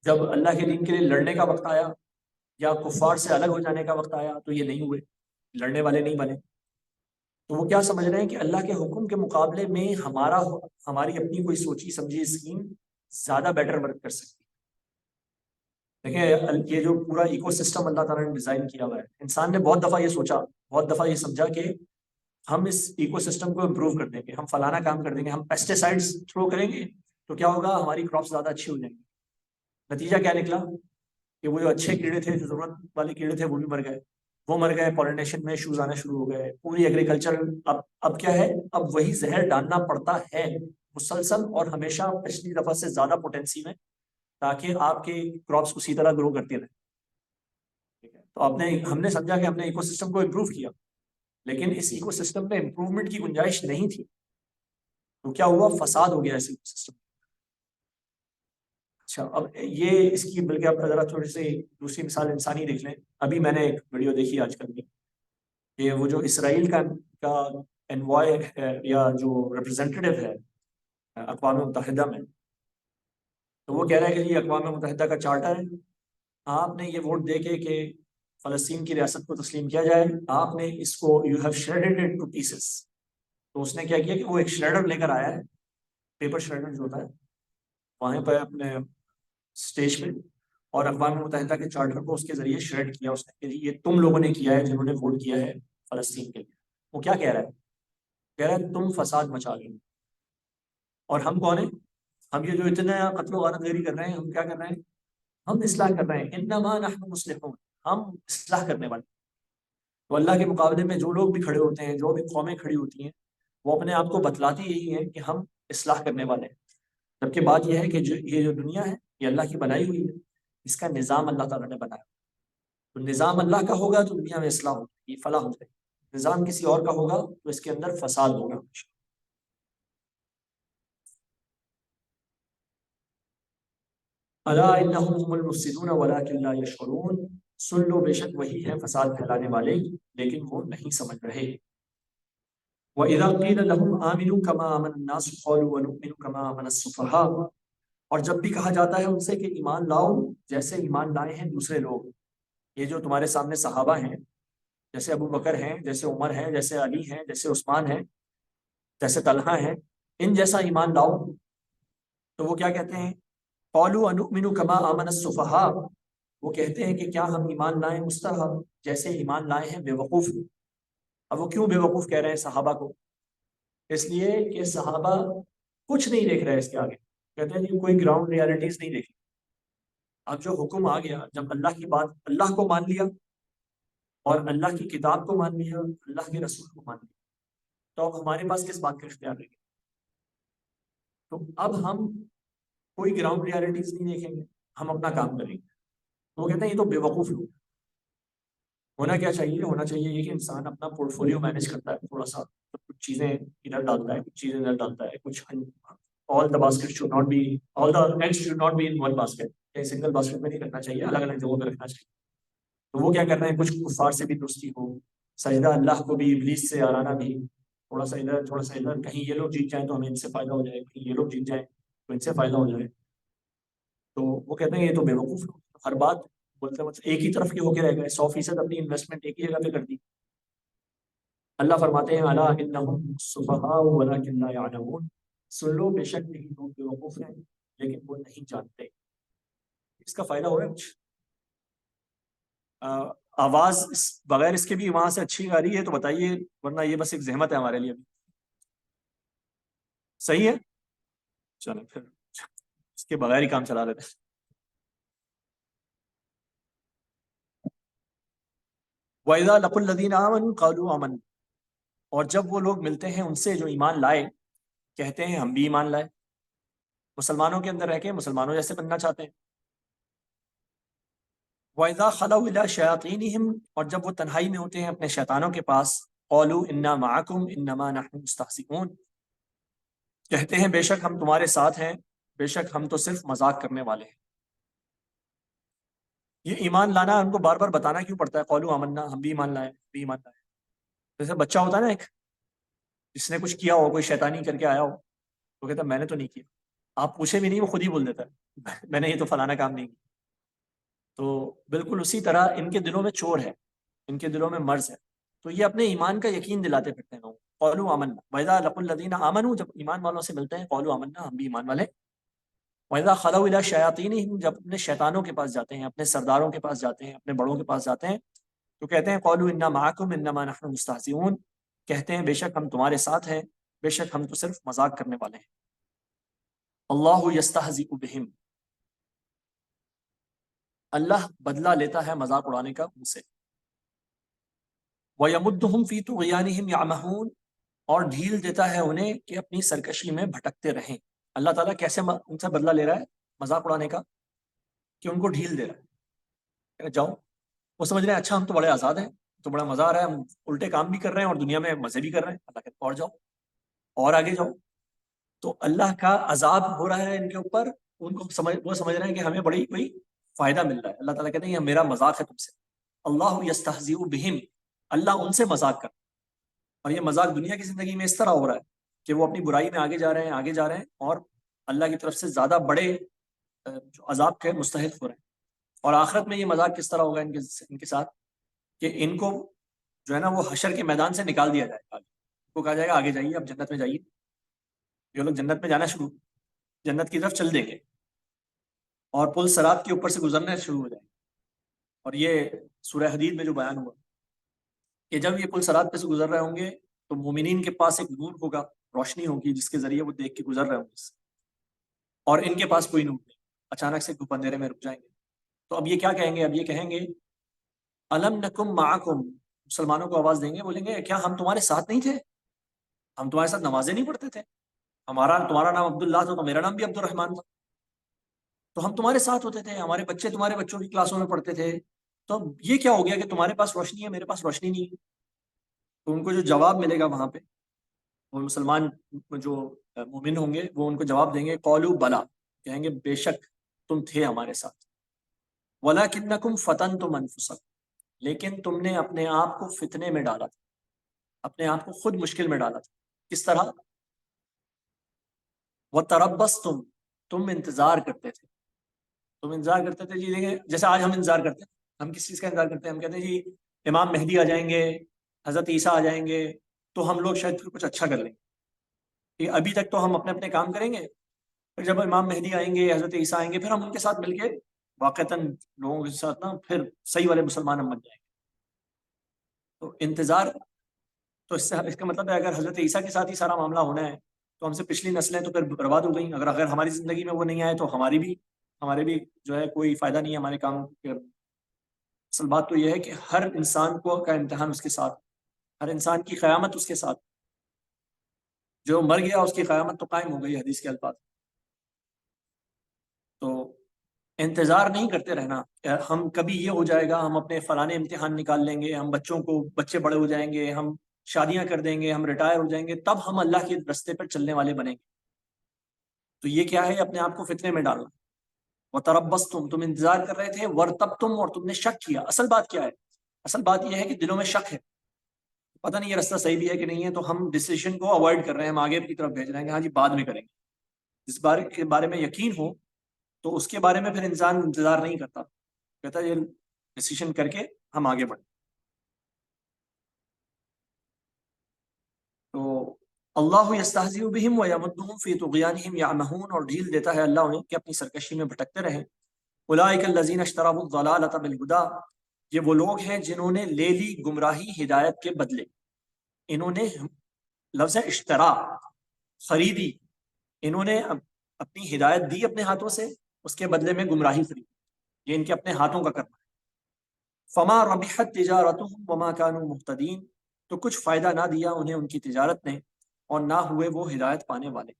جب اللہ کے دین کے لیے لڑنے کا وقت آیا یا کفار سے الگ ہو جانے کا وقت آیا تو یہ نہیں ہوئے، لڑنے والے نہیں بنے. تو وہ کیا سمجھ رہے ہیں کہ اللہ کے حکم کے مقابلے میں ہماری اپنی کوئی سوچی سمجھی اسکیم زیادہ بیٹر ورک کر سکتی. دیکھیں یہ جو پورا ایکو سسٹم اللہ تعالیٰ نے ڈیزائن کیا ہوا ہے، انسان نے بہت دفعہ یہ سوچا، بہت دفعہ یہ سمجھا کہ ہم اس ایکو سسٹم کو امپروو کر دیں گے، ہم فلانا کام کر دیں گے، ہم پیسٹیسائڈز تھرو کریں گے تو کیا ہوگا، ہماری کراپس زیادہ اچھی ہو جائیں گی. نتیجہ کیا نکلا کہ وہ جو اچھے کیڑے تھے، جو ضرورت والے کیڑے تھے، وہ بھی مر گئے، وہ مر گئے، پالینیشن میں ایشوز آنا شروع ہو گئے، پوری ایگریکلچر اب کیا ہے، اب وہی زہر ڈالنا پڑتا ہے مسلسل اور ہمیشہ پچھلی دفعہ سے زیادہ پوٹینسی میں، تاکہ آپ کے کراپس اسی طرح گرو کرتی رہیں. ٹھیک ہے، تو ہم نے سمجھا کہ ہم نے ایکو سسٹم کو امپروو کیا، لیکن اس ایکو سسٹم میں امپروومنٹ کی گنجائش نہیں تھی. تو کیا ہوا، فساد ہو گیا اس ایکو سسٹم. اچھا، اب یہ اس کی بلکہ آپ ذرا تھوڑی سی دوسری مثال انسانی دیکھ لیں. ابھی میں نے ایک ویڈیو دیکھی آج کل کی، کہ وہ جو اسرائیل کا انوائے یا جو ریپرزینٹیو ہے اقوام متحدہ میں، تو وہ کہہ رہا ہے کہ یہ اقوام متحدہ کا چارٹر ہے، آپ نے یہ ووٹ دے کے کہ فلسطین کی ریاست کو تسلیم کیا جائے، آپ نے اس کو you have shredded it to pieces. تو اس نے کیا کیا کہ وہ ایک شریڈر لے کر آیا ہے، پیپر شریڈر جو ہوتا ہے، وہاں پہ اپنے اسٹیج پہ، اور اقوام متحدہ کے چارٹر کو اس کے ذریعے شریڈ کیا اس نے کہ یہ تم لوگوں نے کیا ہے جنہوں نے ووٹ کیا ہے فلسطین کے لیے. وہ کیا کہہ رہا ہے، کہہ رہا ہے تم فساد مچا گئے، اور ہم کون ہیں، ہم یہ جو اتنا قتل و غارت گری کر رہے ہیں، ہم کیا کر رہے ہیں، ہم اصلاح کر رہے ہیں. انما نحن مصلحون، ہم اصلاح کرنے والے. تو اللہ کے مقابلے میں جو لوگ بھی کھڑے ہوتے ہیں، جو بھی قومیں کھڑی ہوتی ہیں، وہ اپنے آپ کو بتلاتی یہی ہیں کہ ہم اصلاح کرنے والے ہیں. جبکہ بات یہ ہے کہ یہ جو دنیا ہے یہ اللہ کی بنائی ہوئی ہے، اس کا نظام اللہ تعالیٰ نے بنایا. تو نظام اللہ کا ہوگا تو دنیا میں اصلاح ہوگی، فلاح ہو جائے گی. نظام کسی اور کا ہوگا تو اس کے اندر فساد ہوگا. الا انہم هم المفسدون ولکن لا یشعرون، سن لو بے شک وہی ہے فساد پھیلانے والے، لیکن وہ نہیں سمجھ رہے. وَإِذَا قِيلَ لَهُمْ آمِنُوا كَمَا آمَنَ النَّاسُ قَالُوا وَنُؤْمِنُ كَمَا آمَنَ السُّفَهَاءُ، اور جب بھی کہا جاتا ہے ان سے کہ ایمان لاؤ جیسے ایمان لائے ہیں دوسرے لوگ، یہ جو تمہارے سامنے صحابہ ہیں، جیسے ابو بکر ہیں، جیسے عمر ہیں، جیسے علی ہیں، جیسے عثمان ہیں، جیسے طلحہ ہیں، ان جیسا ایمان لاؤ. تو وہ کیا کہتے ہیں، قَالُوا وَنُؤْمِنُ كَمَا آمَنَ السُّفَهَاءُ، وہ کہتے ہیں کہ کیا ہم ایمان لائیں اس طرح جیسے ایمان لائے ہیں بے وقوف. اب وہ کیوں بے وقوف کہہ رہے ہیں صحابہ کو، اس لیے کہ صحابہ کچھ نہیں دیکھ رہے اس کے آگے. کہتے ہیں کہ کوئی گراؤنڈ ریالٹیز نہیں دیکھی. اب جو حکم آ گیا، جب اللہ کی بات، اللہ کو مان لیا اور اللہ کی کتاب کو مان لیا، اللہ کے رسول کو مان لیا، تو اب ہمارے پاس کس بات کا اختیار رہے گا. تو اب ہم کوئی گراؤنڈ ریالٹیز نہیں دیکھیں گے، ہم اپنا کام کریں گے. تو وہ کہتے ہیں یہ تو بے وقوف لوگ. ہونا کیا چاہیے، ہونا چاہیے یہ کہ انسان اپنا پورٹ فولیو مینیج کرتا ہے تھوڑا سا، کچھ چیزیں ادھر ڈالتا ہے، کچھ چیزیں ادھر ڈالتا ہے، کچھ all the basket should not be, all the eggs should not be in one basket. ایک سنگل باسکٹ میں نہیں رکھنا چاہیے، الگ الگ جگہوں پہ رکھنا چاہیے. تو وہ کیا کر رہے ہیں، کچھ کفار سے بھی دوستی ہو، سجدہ اللہ کو بھی، ابلیس سے آرانا بھی، تھوڑا سا ادھر تھوڑا سا ادھر، کہیں یہ لوگ جیت جائیں تو ہمیں ان سے فائدہ ہو جائے، کہیں یہ لوگ جیت جائیں تو ان سے فائدہ ہو جائے. تو وہ کہتے ہیں یہ تو بے وقوف لوگ، ہر بات بولتے مطلب ایک ہی طرف کے ہو کے رہ گئے، 100% اپنی انویسٹمنٹ ایک ہی جگہ پہ کر دی. اللہ فرماتے ہیں الا انہم الصفہاء ولکن لا یعلمون، سن لو بے شک نہیں لوگ بے وقوف ہیں لیکن وہ نہیں جانتے. اس کا فائدہ ہو رہا ہے کچھ؟ آواز بغیر اس کے بھی وہاں سے اچھی آ رہی ہے تو بتائیے، ورنہ یہ بس ایک زحمت ہے ہمارے لیے. صحیح ہے، چلو پھر اس کے بغیر ہی کام چلا لیتے ہیں. وَإِذَا لَقُوا الَّذِينَ آمَنُوا قَالُوا آمَنَّا، اور جب وہ لوگ ملتے ہیں ان سے جو ایمان لائے، کہتے ہیں ہم بھی ایمان لائے. مسلمانوں کے اندر رہ کے مسلمانوں جیسے بننا چاہتے ہیں. وَإِذَا خَلَوْا إِلَىٰ شَيَاطِينِهِمْ، اور جب وہ تنہائی میں ہوتے ہیں اپنے شیطانوں کے پاس، قَالُوا إِنَّا مَعَكُمْ إِنَّمَا نَحْنُ مُسْتَهْزِئُونَ، کہتے ہیں بے شک ہم تمہارے ساتھ ہیں، بے شک ہم تو صرف مذاق کرنے والے ہیں. یہ ایمان لانا ان کو بار بار بتانا کیوں پڑتا ہے، قَالُوا آمَنَّا، ہم بھی ایمان لائے، ہم بھی ایمان لائے. جیسے بچہ ہوتا ہے نا ایک، جس نے کچھ کیا ہو، کوئی شیطانی کر کے آیا ہو، وہ کہتا ہے میں نے تو نہیں کیا. آپ پوچھے بھی نہیں، وہ خود ہی بول دیتا ہے میں نے یہ تو فلانا کام نہیں کیا. تو بالکل اسی طرح ان کے دلوں میں چور ہے، ان کے دلوں میں مرض ہے. تو یہ اپنے ایمان کا یقین دلاتے پھرتے ہیں لوگ. قَالُوا آمَنَّا وَإِذَا لَقُوا الَّذِينَ آمَنُوا، جب ایمان والوں سے ملتے ہیں، قَالُوا آمَنَّا، ہم بھی ایمان والے. وَإِذَا خَلَوْا إِلَىٰ شَيَاطِينِهِمْ، جب اپنے شیطانوں کے پاس جاتے ہیں، اپنے سرداروں کے پاس جاتے ہیں، اپنے بڑوں کے پاس جاتے ہیں، تو کہتے ہیں قَالُوا إِنَّا مَعَكُمْ إِنَّمَا نَحْنُ مُسْتَهْزِئُونَ، کہتے ہیں بے شک ہم تمہارے ساتھ ہیں، بے شک ہم تو صرف مذاق کرنے والے ہیں. اللہ یستہزئ بہم، اللہ بدلہ لیتا ہے مذاق اڑانے کا ان سے. وَيَمُدُّهُمْ فِي طُغْيَانِهِمْ يَعْمَهُونَ، اور ڈھیل دیتا ہے انہیں کہ اپنی سرکشی میں بھٹکتے رہیں۔ اللہ تعالیٰ کیسے ان سے بدلہ لے رہا ہے مذاق اڑانے کا؟ کہ ان کو ڈھیل دے رہا ہے کہ جاؤ، وہ سمجھ رہے ہیں اچھا ہم تو بڑے آزاد ہیں، تو بڑا مزہ آ رہا ہے، ہم الٹے کام بھی کر رہے ہیں اور دنیا میں مزے بھی کر رہے ہیں۔ اللہ کہتے ہیں اور جاؤ اور آگے جاؤ۔ تو اللہ کا عذاب ہو رہا ہے ان کے اوپر، وہ سمجھ رہے ہیں کہ ہمیں بڑی کوئی فائدہ مل رہا ہے۔ اللہ تعالیٰ کہتے ہیں یہ میرا مذاق ہے تم سے۔ اللہ یستہزئ بہم، اللہ ان سے مذاق کر، اور یہ مذاق دنیا کی زندگی میں اس طرح ہو رہا ہے کہ وہ اپنی برائی میں آگے جا رہے ہیں آگے جا رہے ہیں، اور اللہ کی طرف سے زیادہ بڑے جو عذاب کے مستحق ہو رہے ہیں۔ اور آخرت میں یہ مذاق کس طرح ہوگا ان کے ساتھ کہ ان کو جو ہے نا وہ حشر کے میدان سے نکال دیا جائے گا، ان کو کہا جائے گا آگے جائیے، اب جنت میں جائیے۔ جو لوگ جنت میں جانا شروع، جنت کی طرف چل دیں گے اور پل صراط کے اوپر سے گزرنے شروع ہو جائیں گے۔ اور یہ سورہ حدید میں جو بیان ہوا کہ جب یہ پل صراط پہ سے گزر رہے ہوں گے تو مومنین کے پاس ایک نور ہوگا، روشنی ہوگی جس کے ذریعے وہ دیکھ کے گزر رہے ہوں گے، اور ان کے پاس کوئی نور نہیں، اچانک سے دھوپ اندھیرے میں رک جائیں گے۔ تو اب یہ کیا کہیں گے؟ اب یہ کہیں گے الم نکم معکم، مسلمانوں کو آواز دیں گے، بولیں گے کیا ہم تمہارے ساتھ نہیں تھے؟ ہم تمہارے ساتھ نمازیں نہیں پڑھتے تھے؟ تمہارا نام عبداللہ تھا تو میرا نام بھی عبد الرحمن تھا، تو ہم تمہارے ساتھ ہوتے تھے، ہمارے بچے تمہارے بچوں کی کلاسوں میں پڑھتے تھے، تو اب یہ کیا ہو گیا کہ تمہارے پاس روشنی ہے میرے پاس روشنی نہیں ہے؟ تو ان کو جو جواب ملے گا وہاں پہ، وہ مسلمان جو مومن ہوں گے وہ ان کو جواب دیں گے قولوا بلا، کہیں گے بے شک تم تھے ہمارے ساتھ، ولکنکم فتنتم انفسکم، لیکن تم نے اپنے آپ کو فتنے میں ڈالا تھا، اپنے آپ کو خود مشکل میں ڈالا تھا۔ کس طرح؟ وتربصتم، تم انتظار کرتے تھے، تم انتظار کرتے تھے جی، دیکھیں جیسے آج ہم انتظار کرتے ہیں، ہم کس چیز کا انتظار کرتے ہیں؟ ہم کہتے ہیں جی امام مہدی آ جائیں گے، حضرت عیسیٰ آ جائیں گے تو ہم لوگ شاید پھر کچھ اچھا کر لیں گے۔ ابھی تک تو ہم اپنے اپنے کام کریں گے، پھر جب امام مہدی آئیں گے، حضرت عیسیٰ آئیں گے، پھر ہم ان کے ساتھ مل کے واقعتاً لوگوں کے ساتھ نا پھر صحیح والے مسلمان ہم بن جائیں گے۔ تو انتظار، تو اس کا مطلب ہے اگر حضرت عیسیٰ کے ساتھ ہی سارا معاملہ ہونا ہے تو ہم سے پچھلی نسلیں تو پھر برباد ہو گئیں۔ اگر ہماری زندگی میں وہ نہیں آئے تو ہمارے بھی جو ہے کوئی فائدہ نہیں ہے ہمارے کام کے۔ اصل بات تو یہ ہے کہ ہر انسان کو کا امتحان اس کے ساتھ، ہر انسان کی قیامت اس کے ساتھ، جو مر گیا اس کی قیامت تو قائم ہو گئی، حدیث کے الفاظ۔ تو انتظار نہیں کرتے رہنا ہم کبھی یہ ہو جائے گا، ہم اپنے فلانے امتحان نکال لیں گے، ہم بچے بڑے ہو جائیں گے، ہم شادیاں کر دیں گے، ہم ریٹائر ہو جائیں گے، تب ہم اللہ کے رستے پر چلنے والے بنیں گے۔ تو یہ کیا ہے؟ اپنے آپ کو فتنے میں ڈالنا۔ وتربصتم، تم انتظار کر رہے تھے، ورتبتم، اور تم نے شک کیا۔ اصل بات کیا ہے؟ اصل بات یہ ہے کہ دلوں میں شک ہے، پتہ نہیں یہ رستہ صحیح بھی ہے کہ نہیں ہے، تو ہم ڈیسیژن کو اوائڈ کر رہے ہیں، ہم آگے کی طرف بھیج رہے ہیں کہ ہاں جی بعد میں کریں گے۔ جس بارے کے بارے میں یقین ہو تو اس کے بارے میں پھر انسان انتظار نہیں کرتا، کہتا ہے یہ ڈیسیژن کر کے ہم آگے بڑھیں۔ تو اللہ یستہزئ بہم ویمدہم فی طغیانہم یعمہون، اور ڈھیل دیتا ہے اللہ انہیں کہ اپنی سرکشی میں بھٹکتے رہیں۔ اولئک الذین اشتروا الضلالۃ بالہدی، یہ وہ لوگ ہیں جنہوں نے لے لی گمراہی ہدایت کے بدلے۔ انہوں نے، لفظ ہے اشترا، خریدی، انہوں نے اپنی ہدایت دی اپنے ہاتھوں سے، اس کے بدلے میں گمراہی خریدی، یہ ان کے اپنے ہاتھوں کا کرنا ہے۔ فما ربحت تجارتهم وما كانوا مهتدین، تو کچھ فائدہ نہ دیا انہیں ان کی تجارت نے، اور نہ ہوئے وہ ہدایت پانے والے۔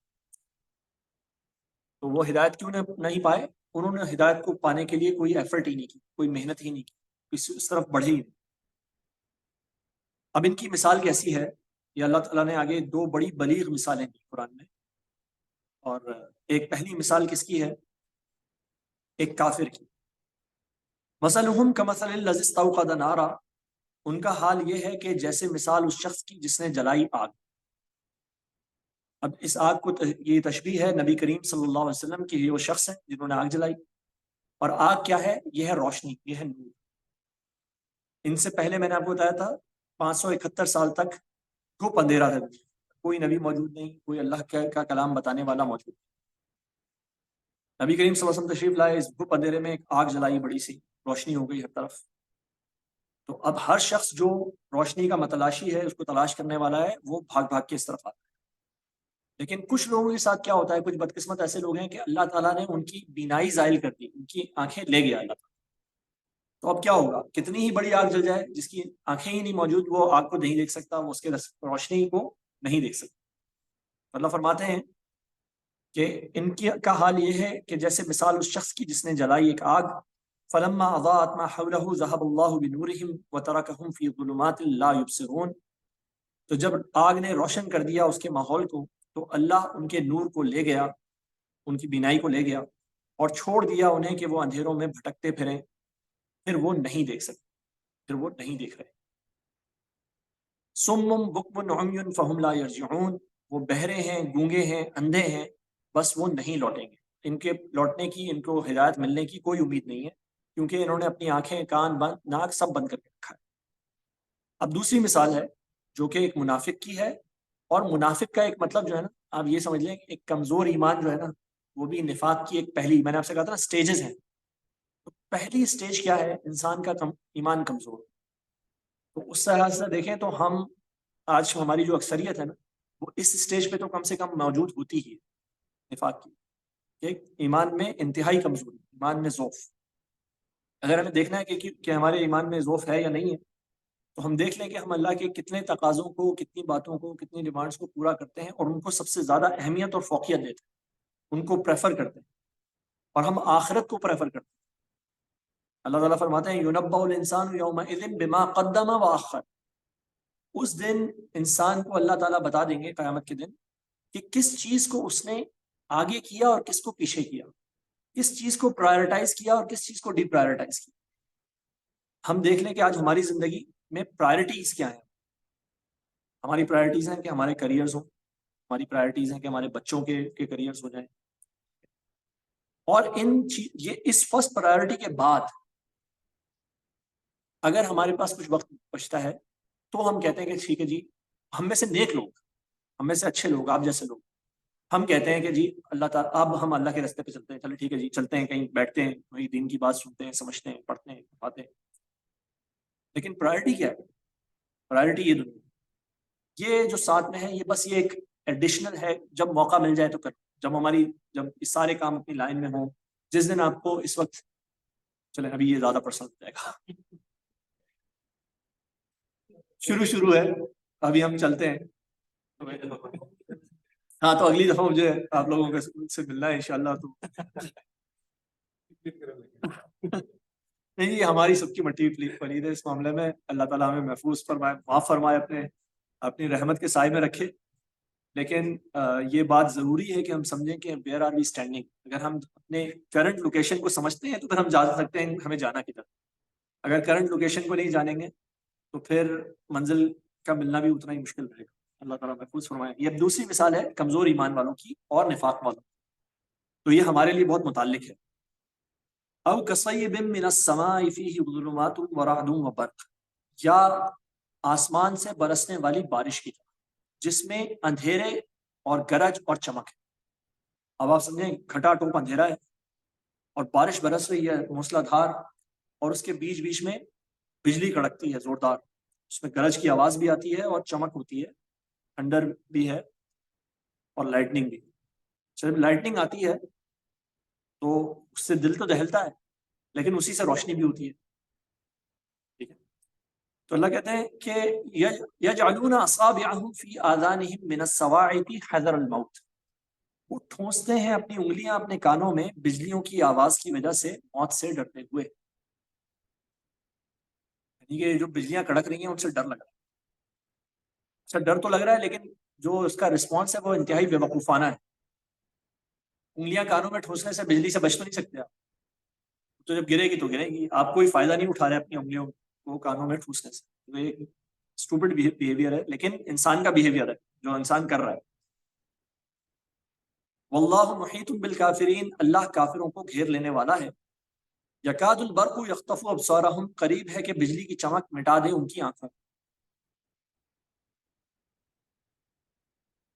تو وہ ہدایت کیوں نہیں پائے؟ انہوں نے ہدایت کو پانے کے لیے کوئی ایفرٹ ہی نہیں کی، کوئی محنت ہی نہیں کی، اس طرف بڑھے ہی نہیں۔ اب ان کی مثال کیسی ہے؟ یہ اللہ تعالیٰ نے آگے دو بڑی بلیغ مثالیں دی قرآن میں، اور ایک پہلی مثال کس کی ہے؟ ایک کافر کی۔ مثلہم کمثل الذی استوقد نارا، ان کا حال یہ ہے کہ جیسے مثال اس شخص کی جس نے جلائی آگ۔ اب اس آگ کو یہ تشبیہ ہے نبی کریم صلی اللہ علیہ وسلم کی، یہ وہ شخص ہے جنہوں نے آگ جلائی، اور آگ کیا ہے؟ یہ ہے روشنی، یہ ہے نور۔ ان سے پہلے میں نے آپ کو بتایا تھا 571 سال تک گھپ اندھیرا تھا، کوئی نبی موجود نہیں، کوئی اللہ کا کلام بتانے والا موجود نہیں۔ نبی کریم صلی اللہ علیہ وسلم تشریف لائے، اس گھپ اندھیرے میں ایک آگ جلائی، بڑی سی روشنی ہو گئی ہر طرف۔ تو اب ہر شخص جو روشنی کا متلاشی ہے، اس کو تلاش کرنے والا ہے، وہ بھاگ بھاگ کے اس طرف آتا ہے۔ لیکن کچھ لوگوں کے ساتھ کیا ہوتا ہے؟ کچھ بدقسمت ایسے لوگ ہیں کہ اللہ تعالیٰ نے ان کی بینائی زائل کر دی، ان کی آنکھیں لے گیا اللہ تعالیٰ، تو اب کیا ہوگا؟ کتنی ہی بڑی آگ جل جائے، جس کی آنکھیں ہی نہیں موجود وہ آگ کو نہیں دیکھ سکتا، وہ اس کے روشنی کو نہیں دیکھ سکتا۔ اللہ فرماتے ہیں کہ ان کی کا حال یہ ہے کہ جیسے مثال اس شخص کی جس نے جلائی ایک آگ، فلما اضاءت ما حوله ذهب الله بنورهم وتركهم في ظلمات لا يبصرون، تو جب آگ نے روشن کر دیا اس کے ماحول کو تو اللہ ان کے نور کو لے گیا، ان کی بینائی کو لے گیا اور چھوڑ دیا انہیں کہ وہ اندھیروں میں بھٹکتے پھریں، پھر وہ نہیں دیکھ سکتے، پھر وہ نہیں دیکھ رہے۔ سم بکم عمی فہم لا یرجعون، وہ بہرے ہیں، گونگے ہیں، اندھے ہیں، بس وہ نہیں لوٹیں گے۔ ان کے لوٹنے کی، ان کو ہدایت ملنے کی کوئی امید نہیں ہے، کیونکہ انہوں نے اپنی آنکھیں، کان، ناک سب بند کر کے رکھا ہے۔ اب دوسری مثال ہے جو کہ ایک منافق کی ہے، اور منافق کا ایک مطلب جو ہے نا، آپ یہ سمجھ لیں کہ ایک کمزور ایمان جو ہے نا، وہ بھی نفاق کی ایک پہلی، میں نے آپ سے کہا تھا نا سٹیجز ہیں، تو پہلی سٹیج کیا ہے؟ انسان کا ایمان کمزور۔ تو اس طرح سے دیکھیں تو ہم آج ہماری جو اکثریت ہے نا، وہ اس سٹیج پہ تو کم سے کم موجود ہوتی ہی ہے نفاق کی، کہ ایمان میں انتہائی کمزوری، ایمان میں ضعف۔ اگر ہمیں دیکھنا ہے کہ ہمارے ایمان میں ضعف ہے یا نہیں ہے، تو ہم دیکھ لیں کہ ہم اللہ کے کتنے تقاضوں کو، کتنی باتوں کو، کتنی ڈیمانڈس کو پورا کرتے ہیں، اور ان کو سب سے زیادہ اہمیت اور فوقیت دیتے ہیں، ان کو پریفر کرتے ہیں، اور ہم آخرت کو پریفر کرتے ہیں۔ اللہ تعالیٰ فرماتے ہیں یُنَبَّأُ الْإِنسَانُ يَوْمَئِذٍ بِمَا قَدَّمَ وَأَخَّرَ، اس دن انسان کو اللہ تعالیٰ بتا دیں گے قیامت کے دن کہ کس چیز کو اس نے آگے کیا اور کس کو پیچھے کیا، کس چیز کو پرائرٹائز کیا اور کس چیز کو ڈی پرائرٹائز کیا۔ ہم دیکھ لیں کہ آج ہماری زندگی میں پرائرٹیز کیا ہیں۔ ہماری پرائرٹیز ہیں کہ ہمارے کریئرز ہوں، ہماری پرائرٹیز ہیں کہ ہمارے بچوں کے کریئرز ہو جائیں، اور یہ اس فرسٹ پرائرٹی کے بعد اگر ہمارے پاس کچھ وقت بچتا ہے تو ہم کہتے ہیں کہ ٹھیک ہے جی، ہم میں سے نیک لوگ، ہم میں سے اچھے لوگ، آپ جیسے لوگ، ہم کہتے ہیں کہ جی اللہ تعالیٰ، اب ہم اللہ کے راستے پہ چلتے ہیں، چلے ٹھیک ہے جی، چلتے ہیں، کہیں بیٹھتے ہیں، وہی دین کی بات سنتے ہیں، سمجھتے ہیں، پڑھتے ہیں، پڑھاتے ہیں۔ لیکن پرائرٹی کیا ہے؟ پرائرٹی یہ دنیا، یہ جو ساتھ میں ہے، یہ بس یہ ایک ایڈیشنل ہے، جب موقع مل جائے تو جب اس سارے کام اپنی لائن میں ہوں، جس دن آپ کو اس وقت، چلیں ابھی یہ زیادہ پرسنل جائے گا، شروع ہے، ابھی ہم چلتے ہیں۔ ہاں تو اگلی دفعہ مجھے آپ لوگوں سے ملنا ہے انشاءاللہ۔ تو نہیں جی، ہماری سب کی مٹی پلید ہے اس معاملے میں، اللہ تعالیٰ ہمیں محفوظ فرمائے، معاف فرمائے، اپنی رحمت کے سائے میں رکھے۔ لیکن یہ بات ضروری ہے کہ ہم سمجھیں کہ ویئر آر وی اسٹینڈنگ۔ اگر ہم اپنے کرنٹ لوکیشن کو سمجھتے ہیں تو پھر ہم جان سکتے ہیں ہمیں جانا کدھر۔ اگر کرنٹ لوکیشن کو نہیں جانیں گے تو پھر منزل کا ملنا بھی اتنا ہی مشکل رہے گا۔ اللہ تعالیٰ محفوظ فرمائے۔ یہ دوسری مثال ہے کمزور ایمان والوں کی اور نفاق والوں، تو یہ ہمارے لیے بہت متعلق ہے۔ او کصیب من السماء فیہ ظلمات ورعد وبرق، یا آسمان سے برسنے والی بارش کی طرح جس میں اندھیرے اور گرج اور چمک ہے۔ اب آپ سمجھیں گھٹا ٹوپ اندھیرا ہے اور بارش برس رہی ہے موسلا دھار، اور اس کے بیچ بیچ میں بجلی کڑکتی ہے زوردار، اس میں گرج کی آواز بھی آتی ہے اور چمک ہوتی ہے، تھنڈر بھی ہے اور لائٹننگ بھی۔ جب لائٹننگ آتی ہے تو اس سے دل تو دہلتا ہے، لیکن اسی سے روشنی بھی ہوتی ہے، ٹھیک ہے۔ تو اللہ کہتے ہیں کہ یجعلون اصابعهم فی آذانہم من الصواعق حذر الموت، وہ ٹھونستے ہیں اپنی انگلیاں اپنے کانوں میں بجلیوں کی آواز کی وجہ سے، موت سے ڈرتے ہوئے، یعنی کہ جو بجلیاں کڑک رہی ہیں ان سے ڈر لگ رہا ہے۔ اچھا ڈر تو لگ رہا ہے، لیکن جو اس کا رسپانس ہے وہ انتہائی بے وقوفانہ ہے۔ انگلیاں کانوں میں ٹھونسنے سے بجلی سے بچ تو نہیں سکتے آپ، تو جب گرے گی تو گرے گی، آپ کوئی فائدہ نہیں اٹھا رہے اپنی انگلیوں کو کانوں میں ٹھونسنے سے۔ وہ ایک اسٹوپڈ بیہیویئر ہے، لیکن انسان کا بیہیویئر ہے جو انسان کر رہا ہے۔ واللہ محیط بالکافرین، اللہ کافروں کو گھیر لینے والا ہے۔ یکاد البرق یخطف ابصارہم، قریب ہے کہ بجلی کی چمک مٹا دے ان کی آنکھوں،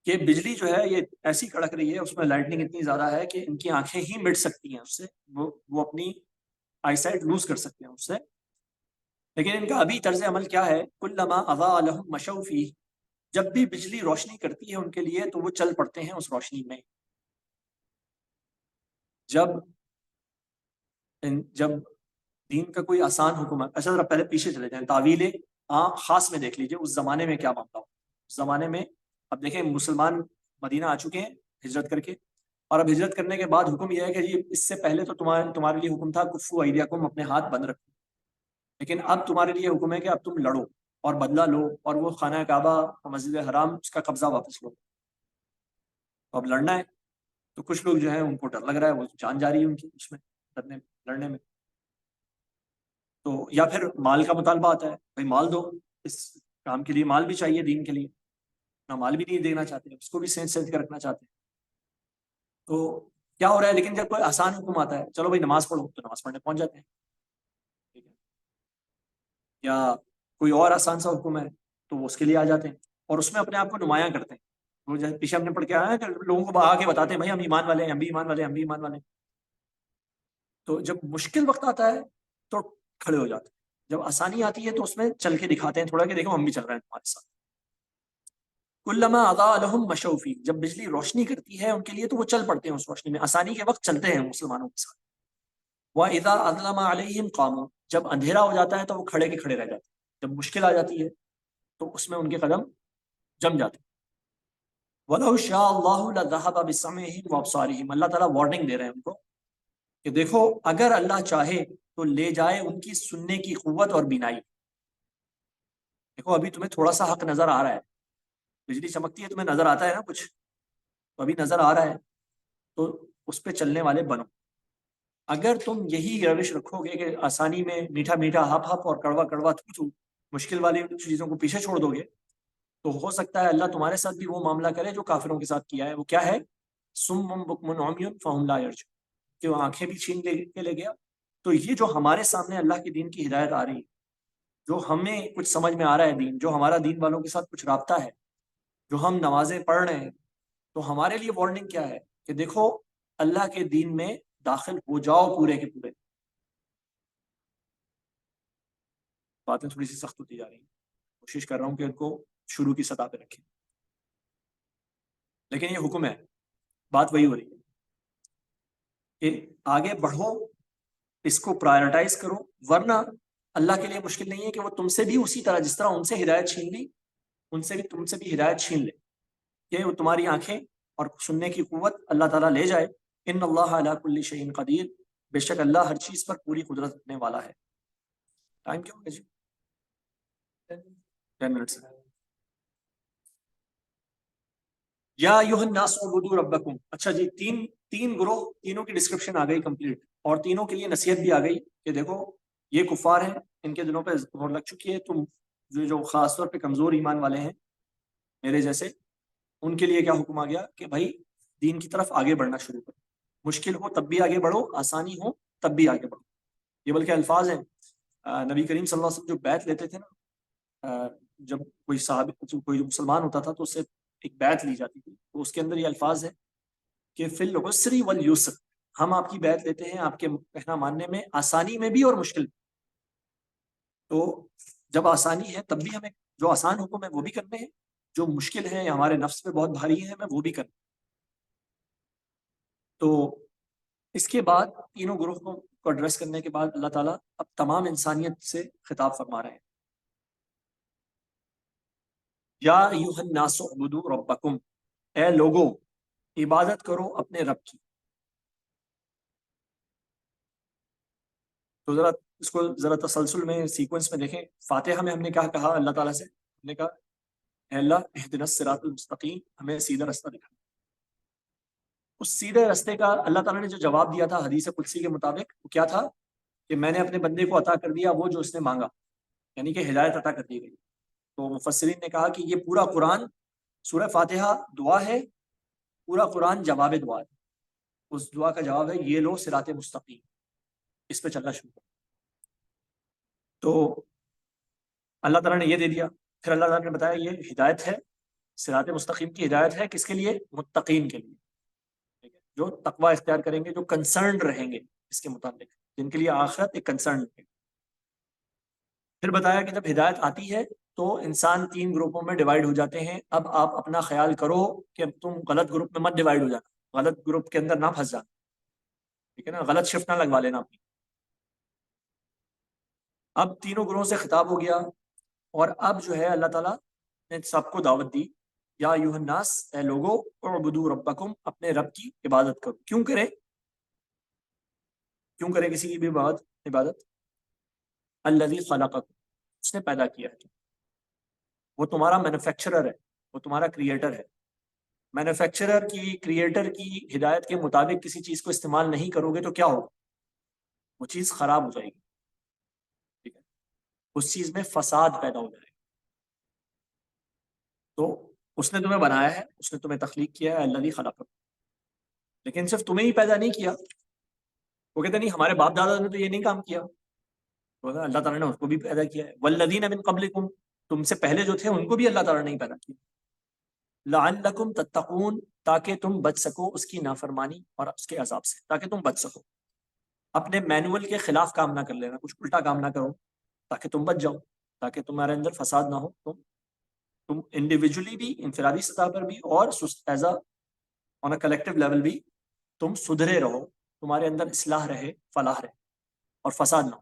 کہ بجلی جو ہے یہ ایسی کڑک رہی ہے، اس میں لائٹننگ اتنی زیادہ ہے کہ ان کی آنکھیں ہی مٹ سکتی ہیں اس سے، وہ اپنی آئی سائٹ لوز کر سکتے ہیں اس سے۔ لیکن ان کا ابھی طرز عمل کیا ہے؟ کلما اضاء لهم مشوا فیہ، جب بھی بجلی روشنی کرتی ہے ان کے لیے تو وہ چل پڑتے ہیں اس روشنی میں۔ جب دین کا کوئی آسان حکم ہے. اچھا ذرا پہلے پیچھے چلے جائیں, تعویل خاص میں دیکھ لیجئے اس زمانے میں کیا معاملہ ہو. اس زمانے میں اب دیکھیں مسلمان مدینہ آ چکے ہیں ہجرت کر کے, اور اب ہجرت کرنے کے بعد حکم یہ ہے کہ جی اس سے پہلے تو تمہارے لیے حکم تھا کفو ایدیکم, اپنے ہاتھ بند رکھو, لیکن اب تمہارے لیے حکم ہے کہ اب تم لڑو اور بدلہ لو اور وہ خانہ کعبہ مسجد حرام اس کا قبضہ واپس لو. تو اب لڑنا ہے, تو کچھ لوگ جو ہیں ان کو ڈر لگ رہا ہے, وہ جان جا رہی ہے ان کی اس میں لڑنے میں. تو یا پھر مال کا مطالبہ آتا ہے, بھائی مال دو, اس کام کے لیے مال بھی چاہیے دین کے لیے, نہ مال بھی نہیں دینا چاہتے, اس کو بھی سینچ کے رکھنا چاہتے ہیں. تو کیا ہو رہا ہے, لیکن جب کوئی آسان حکم آتا ہے, چلو بھائی نماز پڑھو, تو نماز پڑھنے پہنچ جاتے ہیں. ٹھیک ہے, یا کوئی اور آسان سا حکم ہے تو وہ اس کے لیے آ جاتے ہیں اور اس میں اپنے آپ کو نمایاں کرتے ہیں. وہ جیسے پیچھے ہم نے پڑھ کے آیا ہے کہ لوگوں کو آ کے بتاتے ہیں بھائی ہم ایمان والے ہیں, ہم بھی ایمان والے ہیں, ہم بھی ایمان والے ہیں. تو جب مشکل وقت آتا ہے تو کھڑے ہو جاتے ہیں, جب آسانی آتی ہے تو اس میں چل کے دکھاتے ہیں تھوڑا کہ دیکھو ہم بھی چل رہے ہیں تمہارے ساتھ. کلما اضاء لهم مشوا فيه, جب بجلی روشنی کرتی ہے ان کے لیے تو وہ چل پڑتے ہیں اس روشنی میں, آسانی کے وقت چلتے ہیں مسلمانوں کے ساتھ. واذا اظلم عليهم قاموا, جب اندھیرا ہو جاتا ہے تو وہ کھڑے کے کھڑے رہ جاتے ہیں, جب مشکل آ جاتی ہے تو اس میں ان کے قدم جم جاتے ہیں. وَلَوْ شَاءَ اللَّهُ لَذَهَبَ بِسَمْعِهِمْ وَأَبْصَارِهِمْ, اللہ تعالیٰ وارننگ دے رہے ہیں ان کو کہ دیکھو اگر اللہ چاہے تو لے جائے ان کی سننے کی قوت اور بینائی. دیکھو ابھی تمہیں تھوڑا سا حق نظر آ رہا ہے, بجلی چمکتی ہے تمہیں نظر آتا ہے نا کچھ, تو ابھی نظر آ رہا ہے تو اس پہ چلنے والے بنو. اگر تم یہی روش رکھو گے کہ آسانی میں میٹھا میٹھا ہپ ہپ اور کڑوا کڑوا تھو تھو, مشکل والی چیزوں کو پیچھے چھوڑ دو گے, تو ہو سکتا ہے اللہ تمہارے ساتھ بھی وہ معاملہ کرے جو کافروں کے ساتھ کیا ہے. وہ کیا ہے, سم بکم عمی فہم لا یرجعون, کہ وہ آنکھیں بھی چھین لے گیا. تو یہ جو ہمارے سامنے اللہ کے دین کی ہدایت آ رہی ہے, جو ہمیں کچھ سمجھ میں آ رہا ہے دین, جو ہمارا دین والوں کے ساتھ کچھ رابطہ ہے, جو ہم نمازیں پڑھ رہے ہیں, تو ہمارے لیے وارننگ کیا ہے کہ دیکھو اللہ کے دین میں داخل ہو جاؤ پورے کے پورے. باتیں تھوڑی سی سخت ہوتی جا رہی ہیں, کوشش کر رہا ہوں کہ ان کو شروع کی سطح پہ رکھیں, لیکن یہ حکم ہے, بات وہی ہو رہی ہے کہ آگے بڑھو, اس کو پرائرٹائز کرو, ورنہ اللہ کے لیے مشکل نہیں ہے کہ وہ تم سے بھی اسی طرح جس طرح ان سے ہدایت چھین لی, ان سے بھی تم سے بھی ہدایت چھین لے, کہ وہ تمہاری آنکھیں اور سننے کی قوت اللہ تعالیٰ لے جائے. ان اللہ علی کل شیء قدیر, بے شک اللہ ہر چیز پر پوری قدرت رکھنے والا ہے. ٹائم کیا ہو گیا جی؟ 10 منٹس. یا ایھا الناس اعبدوا ربکم. اچھا جی, تین گروہ, تینوں کی ڈسکرپشن آ گئی کمپلیٹ, اور تینوں کے لیے نصیحت بھی آ گئی کہ دیکھو یہ کفار ہیں, ان کے دلوں پہ زور لگ چکی ہے, تم جو خاص طور پہ کمزور ایمان والے ہیں میرے جیسے, ان کے لیے کیا حکم آ گیا کہ بھائی دین کی طرف آگے بڑھنا شروع کرو, مشکل ہو تب بھی آگے بڑھو, آسانی ہو تب بھی آگے بڑھو. یہ بلکہ الفاظ ہیں نبی کریم صلی اللہ علیہ وسلم جو بیعت لیتے تھے نا, جب کوئی صحابی کوئی مسلمان ہوتا تھا تو اس سے ایک بیعت لی جاتی تھی, تو اس کے اندر یہ الفاظ ہے کہ فی العسر والیسر, ہم آپ کی بیعت لیتے ہیں آپ کے کہنا ماننے میں آسانی میں بھی اور مشکل میں. تو جب آسانی ہے تب بھی ہمیں جو آسان حکم ہے وہ بھی کرنے ہیں, جو مشکل ہے یا ہمارے نفس پہ بہت بھاری ہے ہمیں وہ بھی کرنا. تو اس کے بعد تینوں گروہ کو ایڈریس کرنے کے بعد اللہ تعالیٰ اب تمام انسانیت سے خطاب فرما رہے ہیں. یا ایھا الناس اعبدوا ربکم, اے لوگوں عبادت کرو اپنے رب کی. تو ذرا اس کو ذرا تسلسل میں سیکوینس میں دیکھیں. فاتحہ میں ہم نے کیا کہا اللہ تعالیٰ سے, ہم نے کہا اے اللہ اہدنا الصراط المستقیم, ہمیں سیدھا راستہ دکھا. اس سیدھے راستے کا اللہ تعالیٰ نے جو جواب دیا تھا حدیث قدسی کے مطابق, وہ کیا تھا کہ میں نے اپنے بندے کو عطا کر دیا وہ جو اس نے مانگا, یعنی کہ ہدایت عطا کر دی گئی. تو مفسرین نے کہا کہ یہ پورا قرآن, سورہ فاتحہ دعا ہے, پورا قرآن جواب دعا ہے. اس دعا کا جواب ہے یہ لو صراط مستقیم, اس پہ چلنا شروع کر. تو اللہ تعالیٰ نے یہ دے دیا. پھر اللہ تعالیٰ نے بتایا یہ ہدایت ہے, صراط مستقیم کی ہدایت ہے کس کے لیے, متقین کے لیے, جو تقوی اختیار کریں گے, جو کنسرنڈ رہیں گے اس کے متعلق, جن کے لیے آخرت ایک کنسرن ہے. پھر بتایا کہ جب ہدایت آتی ہے تو انسان تین گروپوں میں ڈیوائیڈ ہو جاتے ہیں. اب آپ اپنا خیال کرو کہ تم غلط گروپ میں مت ڈیوائیڈ ہو جانا, غلط گروپ کے اندر نہ پھنس جانا, ٹھیک ہے نا, غلط شفٹ نہ لگوا لینا اپنی. اب تینوں گروہوں سے خطاب ہو گیا، اور اب جو ہے اللہ تعالیٰ نے سب کو دعوت دی، یا ایھا الناس، اے لوگو، اعبدوا ربکم، اپنے رب کی عبادت کرو۔ کیوں کرے کسی کی بھی عبادت؟ الذی خلقکم، اس نے پیدا کیا ہے، وہ تمہارا مینوفیکچرر ہے، وہ تمہارا کریٹر ہے۔ مینوفیکچرر کی، کریٹر کی ہدایت کے مطابق کسی چیز کو استعمال نہیں کرو گے تو کیا ہوگا؟ وہ چیز خراب ہو جائے گی، ٹھیک ہے، اس چیز میں فساد پیدا ہو جائے گا۔ تو اس نے تمہیں بنایا ہے، اس نے تمہیں تخلیق کیا ہے، الذی خلقکم، لیکن صرف تمہیں ہی پیدا نہیں کیا۔ وہ کہتے نہیں ہمارے باپ دادا نے تو یہ نہیں کام کیا، تو اللہ تعالیٰ نے اس کو بھی پیدا کیا ہے۔ والذین من قبلکم، تم سے پہلے جو تھے ان کو بھی اللہ تعالیٰ نے ہی پیدا کیا۔ لعلکم تتقون، تاکہ تم بچ سکو اس کی نافرمانی اور اس کے عذاب سے، تاکہ تم بچ سکو۔ اپنے مینول کے خلاف کام نہ کر لینا، کچھ الٹا کام نہ کرو، تاکہ تم بچ جاؤ، تاکہ تمہارے اندر فساد نہ ہو، تم انڈیویجولی بھی، انفرادی سطح پر بھی، اور as a on a collective level بھی تم سدھرے رہو، تمہارے اندر اصلاح رہے، فلاح رہے، اور فساد نہ ہو۔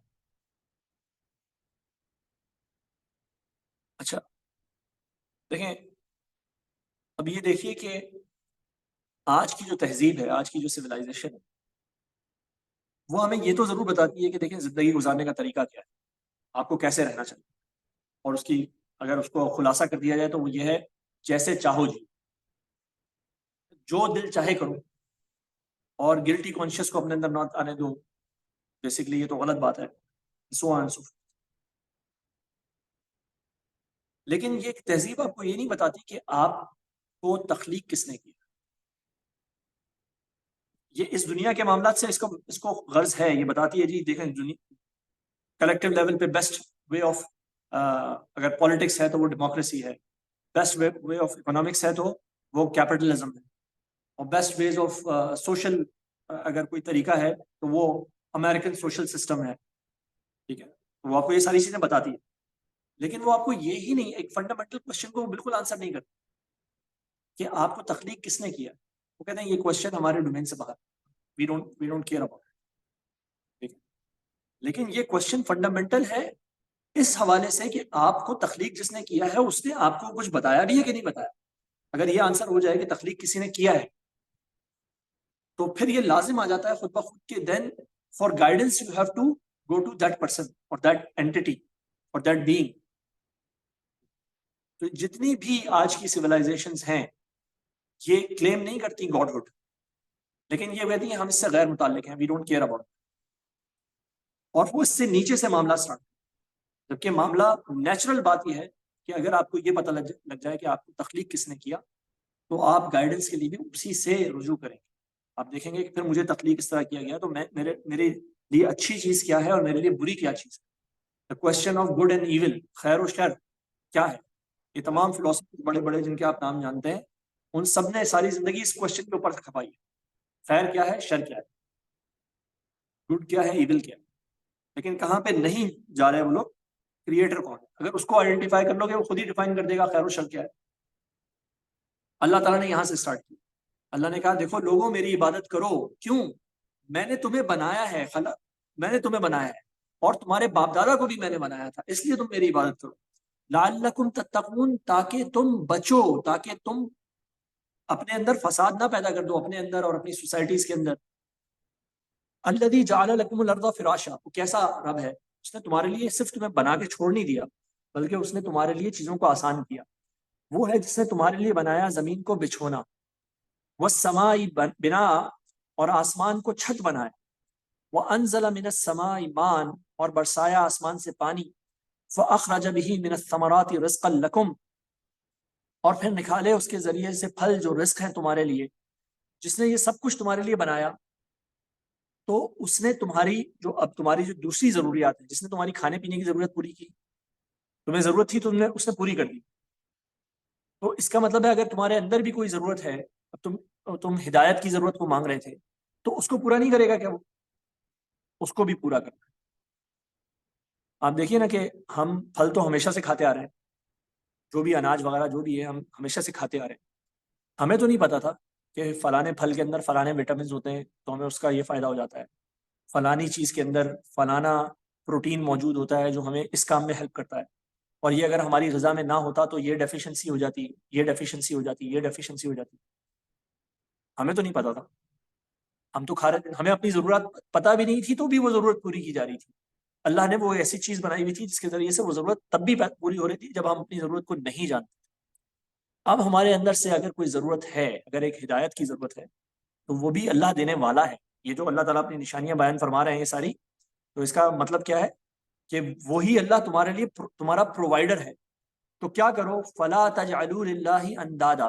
اچھا دیکھیں، اب یہ دیکھیے کہ آج کی جو تہذیب ہے، آج کی جو سویلائزیشن ہے، وہ ہمیں یہ تو ضرور بتاتی ہے کہ دیکھیں زندگی گزارنے کا طریقہ کیا ہے، آپ کو کیسے رہنا چاہیے، اور اس کی اگر اس کو خلاصہ کر دیا جائے تو وہ یہ ہے، جیسے چاہو جی، جو دل چاہے کرو، اور گلٹی کانشیس کو اپنے اندر نہ آنے دو، بیسیکلی یہ تو غلط بات ہے، سو آن سو۔ لیکن یہ ایک تہذیب آپ کو یہ نہیں بتاتی کہ آپ کو تخلیق کس نے کی۔ یہ اس دنیا کے معاملات سے اس کو غرض ہے، یہ بتاتی ہے جی دیکھیں کلیکٹیو لیول پہ بیسٹ وے آف، اگر پالیٹکس ہے تو وہ ڈیموکریسی ہے، بیسٹ وے آف اکنامکس ہے تو وہ کیپٹلزم ہے، اور بیسٹ ویز آف سوشل اگر کوئی طریقہ ہے تو وہ امریکن سوشل سسٹم ہے، ٹھیک ہے، وہ آپ کو یہ ساری چیزیں بتاتی ہے، لیکن وہ آپ کو یہی نہیں، ایک فنڈامنٹل کوشچن کو بالکل آنسر نہیں کرتا کہ آپ کو تخلیق کس نے کیا۔ وہ کہتے ہیں یہ کوشچن ہمارے ڈومین سے باہر، وی ڈونٹ کیئر اباؤٹ، ٹھیک ہے، لیکن یہ کوشچن فنڈامنٹل ہے اس حوالے سے کہ آپ کو تخلیق جس نے کیا ہے اس نے آپ کو کچھ بتایا بھی ہے کہ نہیں بتایا۔ اگر یہ آنسر ہو جائے کہ تخلیق کسی نے کیا ہے تو پھر یہ لازم آ جاتا ہے خود بخود کہ then for guidance you have to go to that person اور that entity or that being. تو جتنی بھی آج کی سویلائزیشنز ہیں یہ کلیم نہیں کرتی گاڈ ہوڈ، لیکن یہ کہتی ہیں ہم اس سے غیر متعلق ہیں، وی ڈونٹ کیئر اباؤٹ، اور وہ اس سے نیچے سے معاملہ سٹارٹ، جبکہ معاملہ نیچرل بات یہ ہے کہ اگر آپ کو یہ پتہ لگ جائے کہ آپ کو تخلیق کس نے کیا تو آپ گائیڈنس کے لیے بھی اسی سے رجوع کریں گے۔ آپ دیکھیں گے کہ پھر مجھے تخلیق اس طرح کیا گیا تو میرے لیے اچھی چیز کیا ہے اور میرے لیے بری کیا چیز ہے۔ Question of good and evil, خیر و شر کیا ہے، یہ تمام فلاسفی بڑے بڑے جن کے آپ نام جانتے ہیں ان سب نے ساری زندگی اس کویسچن کے اوپر کھپائی ہے، خیر کیا ہے، شر کیا ہے، گڈ کیا ہے، ایول کیا ہے، لیکن کہاں پہ نہیں جا رہے وہ لوگ، کریٹر کون ہے، اگر اس کو آئیڈینٹیفائی کر لو گے وہ خود ہی ڈیفائن کر دے گا خیر و شر کیا ہے۔ اللہ تعالیٰ نے یہاں سے سٹارٹ کیا، اللہ نے کہا دیکھو لوگوں میری عبادت کرو، کیوں؟ میں نے تمہیں بنایا ہے، میں نے تمہیں بنایا ہے، اور تمہارے باپ دادا کو بھی میں نے بنایا تھا، اس لیے تم میری عبادت کرو، لعلکم تتقون، تاکہ تم بچو، تاکہ تم اپنے اندر فساد نہ پیدا کر دو، اپنے اندر اور اپنی سوسائٹیز کے اندر۔ الذی جعل لکم الارض فراشا، وہ کیسا رب ہے، اس نے تمہارے لیے صرف تمہیں بنا کے چھوڑ نہیں دیا بلکہ اس نے تمہارے لیے چیزوں کو آسان کیا۔ وہ ہے جس نے تمہارے لیے بنایا زمین کو بچھونا، والسماء بناء، اور آسمان کو چھت بنایا، وانزل من السماء ماء، اور برسایا آسمان سے پانی، فاخرج به من الثمرات رزقا لکم، اور پھر نکالے اس کے ذریعے سے پھل جو رزق ہیں تمہارے لیے۔ جس نے یہ سب کچھ تمہارے لیے بنایا تو اس نے تمہاری جو دوسری ضروریات ہیں، جس نے تمہاری کھانے پینے کی ضرورت پوری کی، تمہیں ضرورت تھی تو اس نے پوری کر دی۔ تو اس کا مطلب ہے اگر تمہارے اندر بھی کوئی ضرورت ہے، اب تم ہدایت کی ضرورت کو مانگ رہے تھے تو اس کو پورا نہیں کرے گا کیا وہ؟ اس کو بھی پورا کرنا ہے۔ آپ دیکھیے نا کہ ہم پھل تو ہمیشہ سے کھاتے آ رہے ہیں، جو بھی اناج وغیرہ جو بھی ہے ہم ہمیشہ سے کھاتے آ رہے ہیں، ہمیں تو نہیں پتا تھا کہ فلانے پھل کے اندر فلانے وٹامنز ہوتے ہیں تو ہمیں اس کا یہ فائدہ ہو جاتا ہے، فلانی چیز کے اندر فلانا پروٹین موجود ہوتا ہے جو ہمیں اس کام میں ہیلپ کرتا ہے، اور یہ اگر ہماری غذا میں نہ ہوتا تو یہ ڈیفیشنسی ہو جاتی، یہ ڈیفیشنسی ہو جاتی، یہ ڈیفیشنسی ہو جاتی. ہمیں تو نہیں پتا تھا، ہم تو کھا رہے تھے، ہمیں اپنی ضرورت پتہ بھی نہیں تھی تو بھی وہ ضرورت پوری کی جا رہی تھی. اللہ نے وہ ایسی چیز بنائی ہوئی تھی جس کے ذریعے سے وہ ضرورت تب بھی پوری ہو رہی تھی جب ہم اپنی ضرورت کو نہیں جانتے. اب ہمارے اندر سے اگر کوئی ضرورت ہے، اگر ایک ہدایت کی ضرورت ہے، تو وہ بھی اللہ دینے والا ہے. یہ جو اللہ تعالیٰ اپنی نشانیاں بیان فرما رہے ہیں یہ ساری، تو اس کا مطلب کیا ہے کہ وہی اللہ تمہارے لیے تمہارا پرووائڈر ہے. تو کیا کرو، فلا تجعلوا للہ اندادا،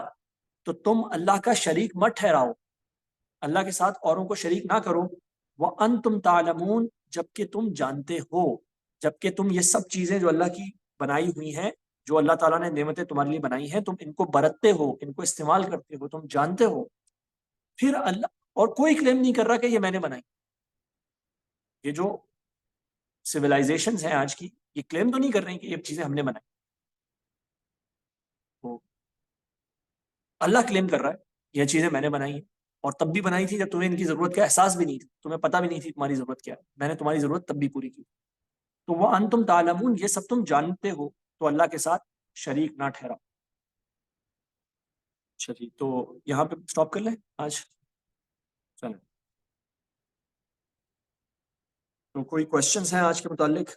تو تم اللہ کا شریک مت ٹھہراؤ، اللہ کے ساتھ اوروں کو شریک نہ کرو. وانتم تعلمون، جبکہ تم جانتے ہو، جبکہ تم یہ سب چیزیں جو اللہ کی بنائی ہوئی ہیں، جو اللہ تعالیٰ نے نعمتیں تمہارے لیے بنائی ہیں، تم ان کو برتتے ہو، ان کو استعمال کرتے ہو، تم جانتے ہو. پھر اللہ، اور کوئی کلیم نہیں کر رہا کہ یہ میں نے بنائی. یہ جو سویلائزیشنز ہیں آج کی، یہ کلیم تو نہیں کر رہی کہ یہ چیزیں ہم نے بنائی. تو اللہ کلیم کر رہا ہے یہ چیزیں میں نے بنائی ہیں، اور تب بھی بنائی تھی جب تمہیں ان کی ضرورت کا احساس بھی نہیں تھا، تمہیں پتہ بھی نہیں تھی تمہاری ضرورت کیا ہے، میں نے تمہاری ضرورت تب بھی پوری کی. تو وہ انتم تعلمون، یہ سب تم جانتے ہو، تو اللہ کے ساتھ شریک نہ ٹھہراؤ. چلیے تو یہاں پہ سٹاپ کر لیں آج. چلیں، تو کوئی کوشچنس ہیں آج کے متعلق؟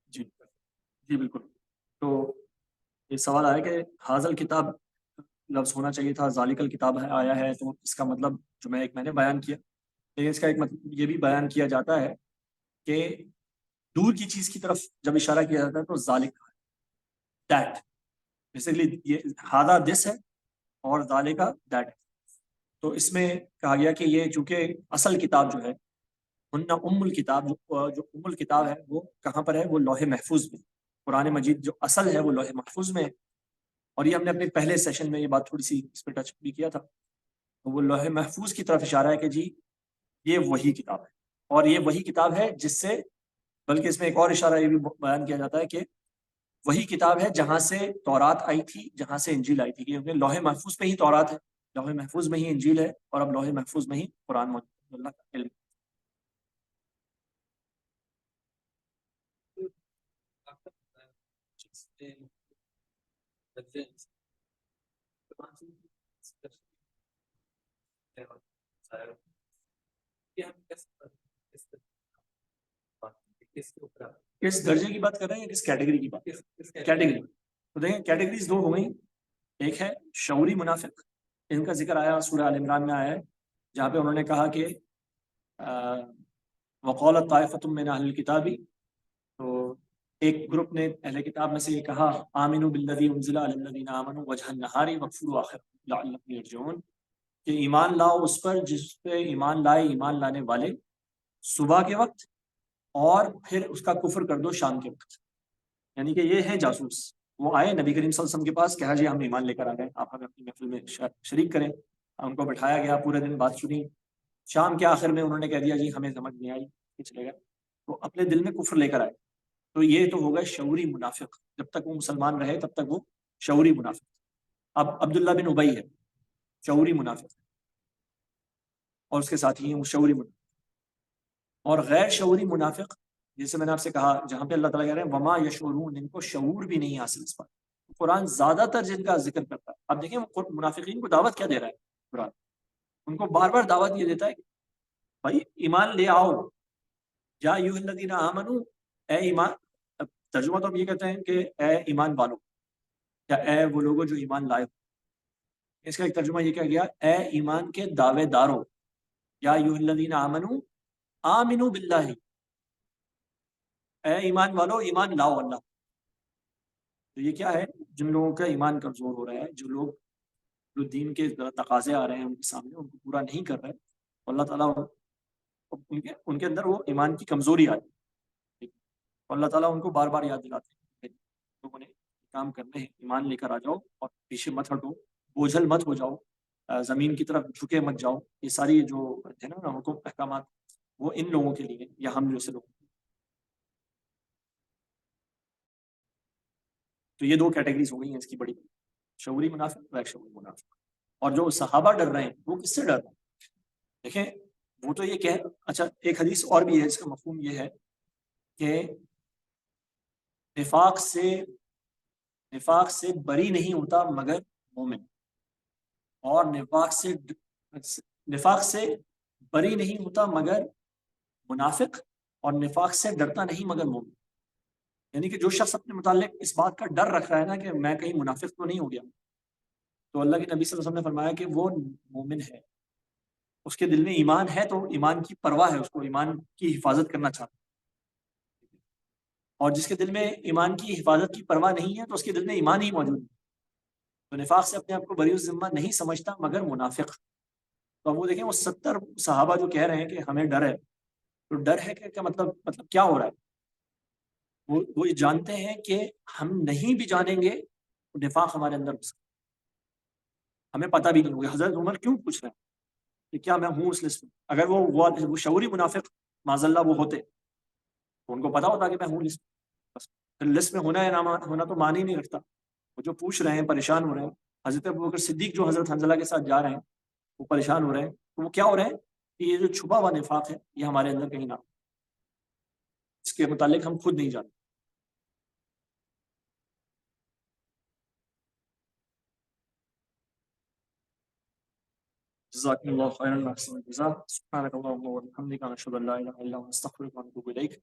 جی جی بالکل. تو یہ سوال آیا کہ حاضل کتاب لفظ ہونا چاہیے تھا، ذالک الکتاب آیا ہے، تو اس کا مطلب جو میں نے بیان کیا، لیکن اس کا ایک مطلب یہ بھی بیان کیا جاتا ہے کہ دور کی چیز کی طرف جب اشارہ کیا جاتا ہے تو ذالک دیٹ، بیسیکلی یہ ہادہ دس ہے اور ذالک دیٹ. تو اس میں کہا گیا کہ یہ چونکہ اصل کتاب جو ہے، ام الکتاب، جو ام الکتاب ہے وہ کہاں پر ہے؟ وہ لوح محفوظ میں. قرآن مجید جو اصل ہے وہ لوح محفوظ میں ہے، اور یہ ہم نے اپنے پہلے سیشن میں یہ بات تھوڑی سی اس پہ ٹچ بھی کیا تھا. تو وہ لوح محفوظ کی طرف اشارہ ہے کہ جی یہ وہی کتاب ہے، اور یہ وہی کتاب ہے جس سے، بلکہ اس میں ایک اور اشارہ یہ بھی بیان کیا جاتا ہے کہ وہی کتاب ہے جہاں سے تورات آئی تھی، جہاں سے انجیل آئی تھی، کیونکہ لوح محفوظ پہ ہی تورات ہے، لوح محفوظ میں ہی انجیل ہے، اور اب لوح محفوظ میں ہی قرآن موجود. اللہ کا علم. کس درجے کی بات کر رہے ہیں، کس کیٹیگری کی بات؟ کیٹیگری. تو دیکھیں کیٹیگریز دو ہو گئی. ایک ہے شعوری منافق، ان کا ذکر آیا سورہ آل عمران میں آیا ہے، جہاں پہ انہوں نے کہا کہ وقالت طائفۃ من اہل الکتاب، تو ایک گروپ نے اہل کتاب میں سے یہ کہا آمنوا بالذی انزل علی الذین آمنوا وجہ النہار واکفروا آخرہ لعلکم یرجعون، کہ ایمان لاؤ اس پر جس پہ ایمان لائے ایمان لانے والے صبح کے وقت، اور پھر اس کا کفر کر دو شام کے وقت. یعنی کہ یہ ہیں جاسوس. وہ آئے نبی کریم صلی اللہ علیہ وسلم کے پاس، کہا جی ہم ایمان لے کر آ گئے، آپ ہمیں اپنی محفل میں شریک کریں. ان کو بٹھایا گیا، پورے دن بات سنی، شام کے آخر میں انہوں نے کہہ دیا جی ہمیں سمجھ نہیں آئی، یہ چلے گا. تو اپنے دل میں کفر لے کر آئے. تو یہ تو ہوگا شعوری منافق، جب تک وہ مسلمان رہے تب تک وہ شعوری منافق. اب عبداللہ بن ابی ہے شعوری منافق، اور اس کے ساتھ ہی وہ شعوری منافق. اور غیر شعوری منافق، جیسے میں نے آپ سے کہا، جہاں پہ اللہ تعالیٰ کہہ رہے ہیں وما یشعرون، ان کو شعور بھی نہیں حاصل اس پر. قرآن زیادہ تر جن کا ذکر کرتا ہے، اب دیکھیں وہ منافقین کو دعوت کیا دے رہا ہے قرآن؟ ان کو بار بار دعوت یہ دیتا ہے کہ بھائی ایمان لے آؤ، یا ایھا الذین آمنو، اے ایمان. اب ترجمہ تو اب یہ کہتے ہیں کہ اے ایمان والو، یا اے وہ لوگوں جو ایمان لائے. اس کا ایک ترجمہ یہ کیا گیا، اے ایمان کے دعوے دارو، یا ایھا الذین آمنو آمنو باللہ، اے ایمان والو ایمان لاؤ اللہ. تو یہ کیا ہے؟ جن لوگوں کا ایمان کمزور ہو رہا ہے، جو دین کے تقاضے آ رہے ہیں ان کے سامنے، ان کو پورا نہیں کر رہے، اللہ تعالیٰ ان کے اندر وہ ایمان کی کمزوری آ رہی ہے، اور اللہ تعالیٰ ان کو بار بار یاد دلاتے ہیں لوگوں نے کام کرنے ہیں ایمان لے کر آ جاؤ اور پیچھے مت ہٹو، بوجھل مت ہو جاؤ، زمین کی طرف جھکے مت جاؤ. یہ ساری جو ہے نا حکم احکامات وہ ان لوگوں کے لیے یا ہم جیسے لوگ. تو یہ 2 کیٹیگریز ہو گئی ہیں اس کی بڑی، شعوری منافق غیر شعوری منافق. اور جو صحابہ ڈر رہے ہیں وہ کس سے ڈر رہے ہیں؟ دیکھیں وہ تو یہ کہہ، اچھا ایک حدیث اور بھی ہے اس کا مفہوم یہ ہے کہ نفاق سے بری نہیں ہوتا مگر مومن، اور نفاق سے بری نہیں ہوتا مگر منافق، اور نفاق سے ڈرتا نہیں مگر مومن. یعنی کہ جو شخص اپنے متعلق اس بات کا ڈر رکھ رہا ہے نا کہ میں کہیں منافق تو نہیں ہو گیا، تو اللہ کے نبی صلی اللہ علیہ وسلم نے فرمایا کہ وہ مومن ہے، اس کے دل میں ایمان ہے تو ایمان کی پرواہ ہے، اس کو ایمان کی حفاظت کرنا چاہتا ہے. اور جس کے دل میں ایمان کی حفاظت کی پرواہ نہیں ہے تو اس کے دل میں ایمان ہی موجود ہے. تو نفاق سے اپنے آپ کو بری الذمہ نہیں سمجھتا مگر منافق. تو اب وہ دیکھیں وہ 70 صحابہ جو کہہ رہے ہیں کہ ہمیں ڈر ہے، تو ڈر ہے کہ کیا مطلب کیا ہو رہا ہے؟ وہ یہ جانتے ہیں کہ ہم نہیں بھی جانیں گے تو نفاق ہمارے اندر ہو سکتا ہے، ہمیں پتہ بھی نہیں ہوگا. حضرت عمر کیوں پوچھ رہے ہیں کہ کیا میں ہوں اس لسٹ میں؟ اگر وہ شعوری منافق معاذ اللہ وہ ہوتے تو ان کو پتا ہوتا کہ میں ہوں لسٹ میں. بس لسٹ میں ہونا یا نہ ہونا تو معنی نہیں رکھتا. وہ جو پوچھ رہے ہیں پریشان ہو رہے ہیں، حضرت ابوبکر صدیق جو حضرت حنظلہ کے ساتھ جا رہے ہیں وہ پریشان ہو رہے ہیں، تو وہ کیا ہو رہے ہیں کہ یہ جو چھپا ہوا نفاق ہے یہ ہمارے اندر کہیں نہ، اس کے متعلق ہم خود نہیں جانتے. جزاکم اللہ خیرا، سبحانک اللہم وبحمدک، نشهد ان لا الہ الا انت، نستغفرک ونتوب الیک.